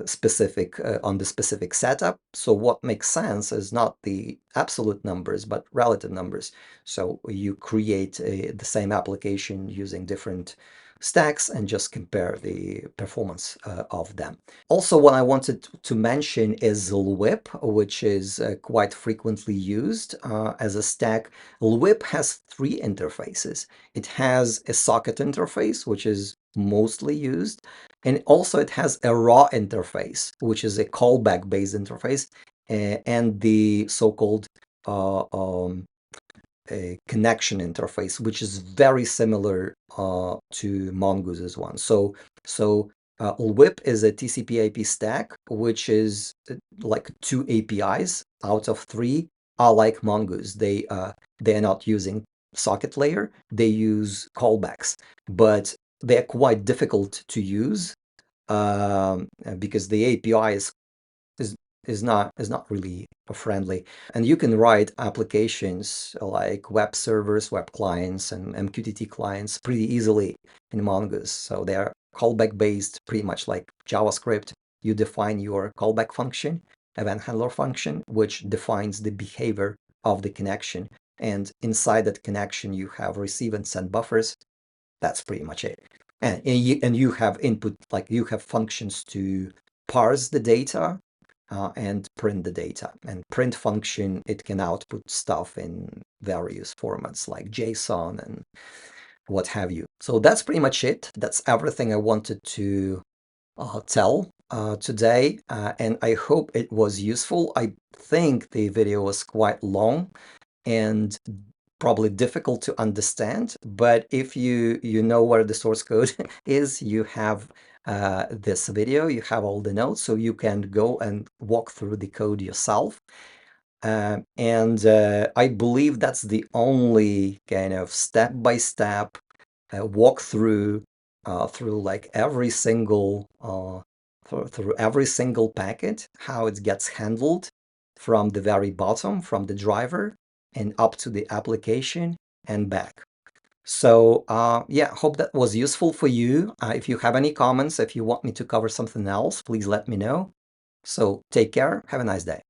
specific setup. So what makes sense is not the absolute numbers, but relative numbers. So you create the same application using different stacks and just compare the performance of them. Also, what I wanted to mention is lwIP, which is quite frequently used as a stack. lwIP has 3 interfaces. It has a socket interface, which is mostly used, and also it has a raw interface, which is a callback-based interface, and the so-called a connection interface, which is very similar to Mongoose's one. So lwIP is a TCP/IP stack, which is like 2 APIs out of 3 are like Mongoose. They are not using socket layer, they use callbacks, but they're quite difficult to use because the API is not really friendly. And you can write applications like web servers, web clients, and MQTT clients pretty easily in Mongoose. So they are callback based, pretty much like JavaScript. You define your callback function, event handler function, which defines the behavior of the connection. And inside that connection, you have receive and send buffers. That's pretty much it. And you have input, like you have functions to parse the data and print the data. And print function, it can output stuff in various formats like JSON and what have you. So that's pretty much it. That's everything I wanted to tell today, and I hope it was useful. I think the video was quite long, and probably difficult to understand, but if you know where the source code is, you have this video, you have all the notes, so you can go and walk through the code yourself. I believe that's the only kind of step-by-step walkthrough through like every single through every single packet, how it gets handled from the very bottom, from the driver, and up to the application and back. So yeah, hope that was useful for you. If you have any comments, if you want me to cover something else, please let me know. So take care. Have a nice day.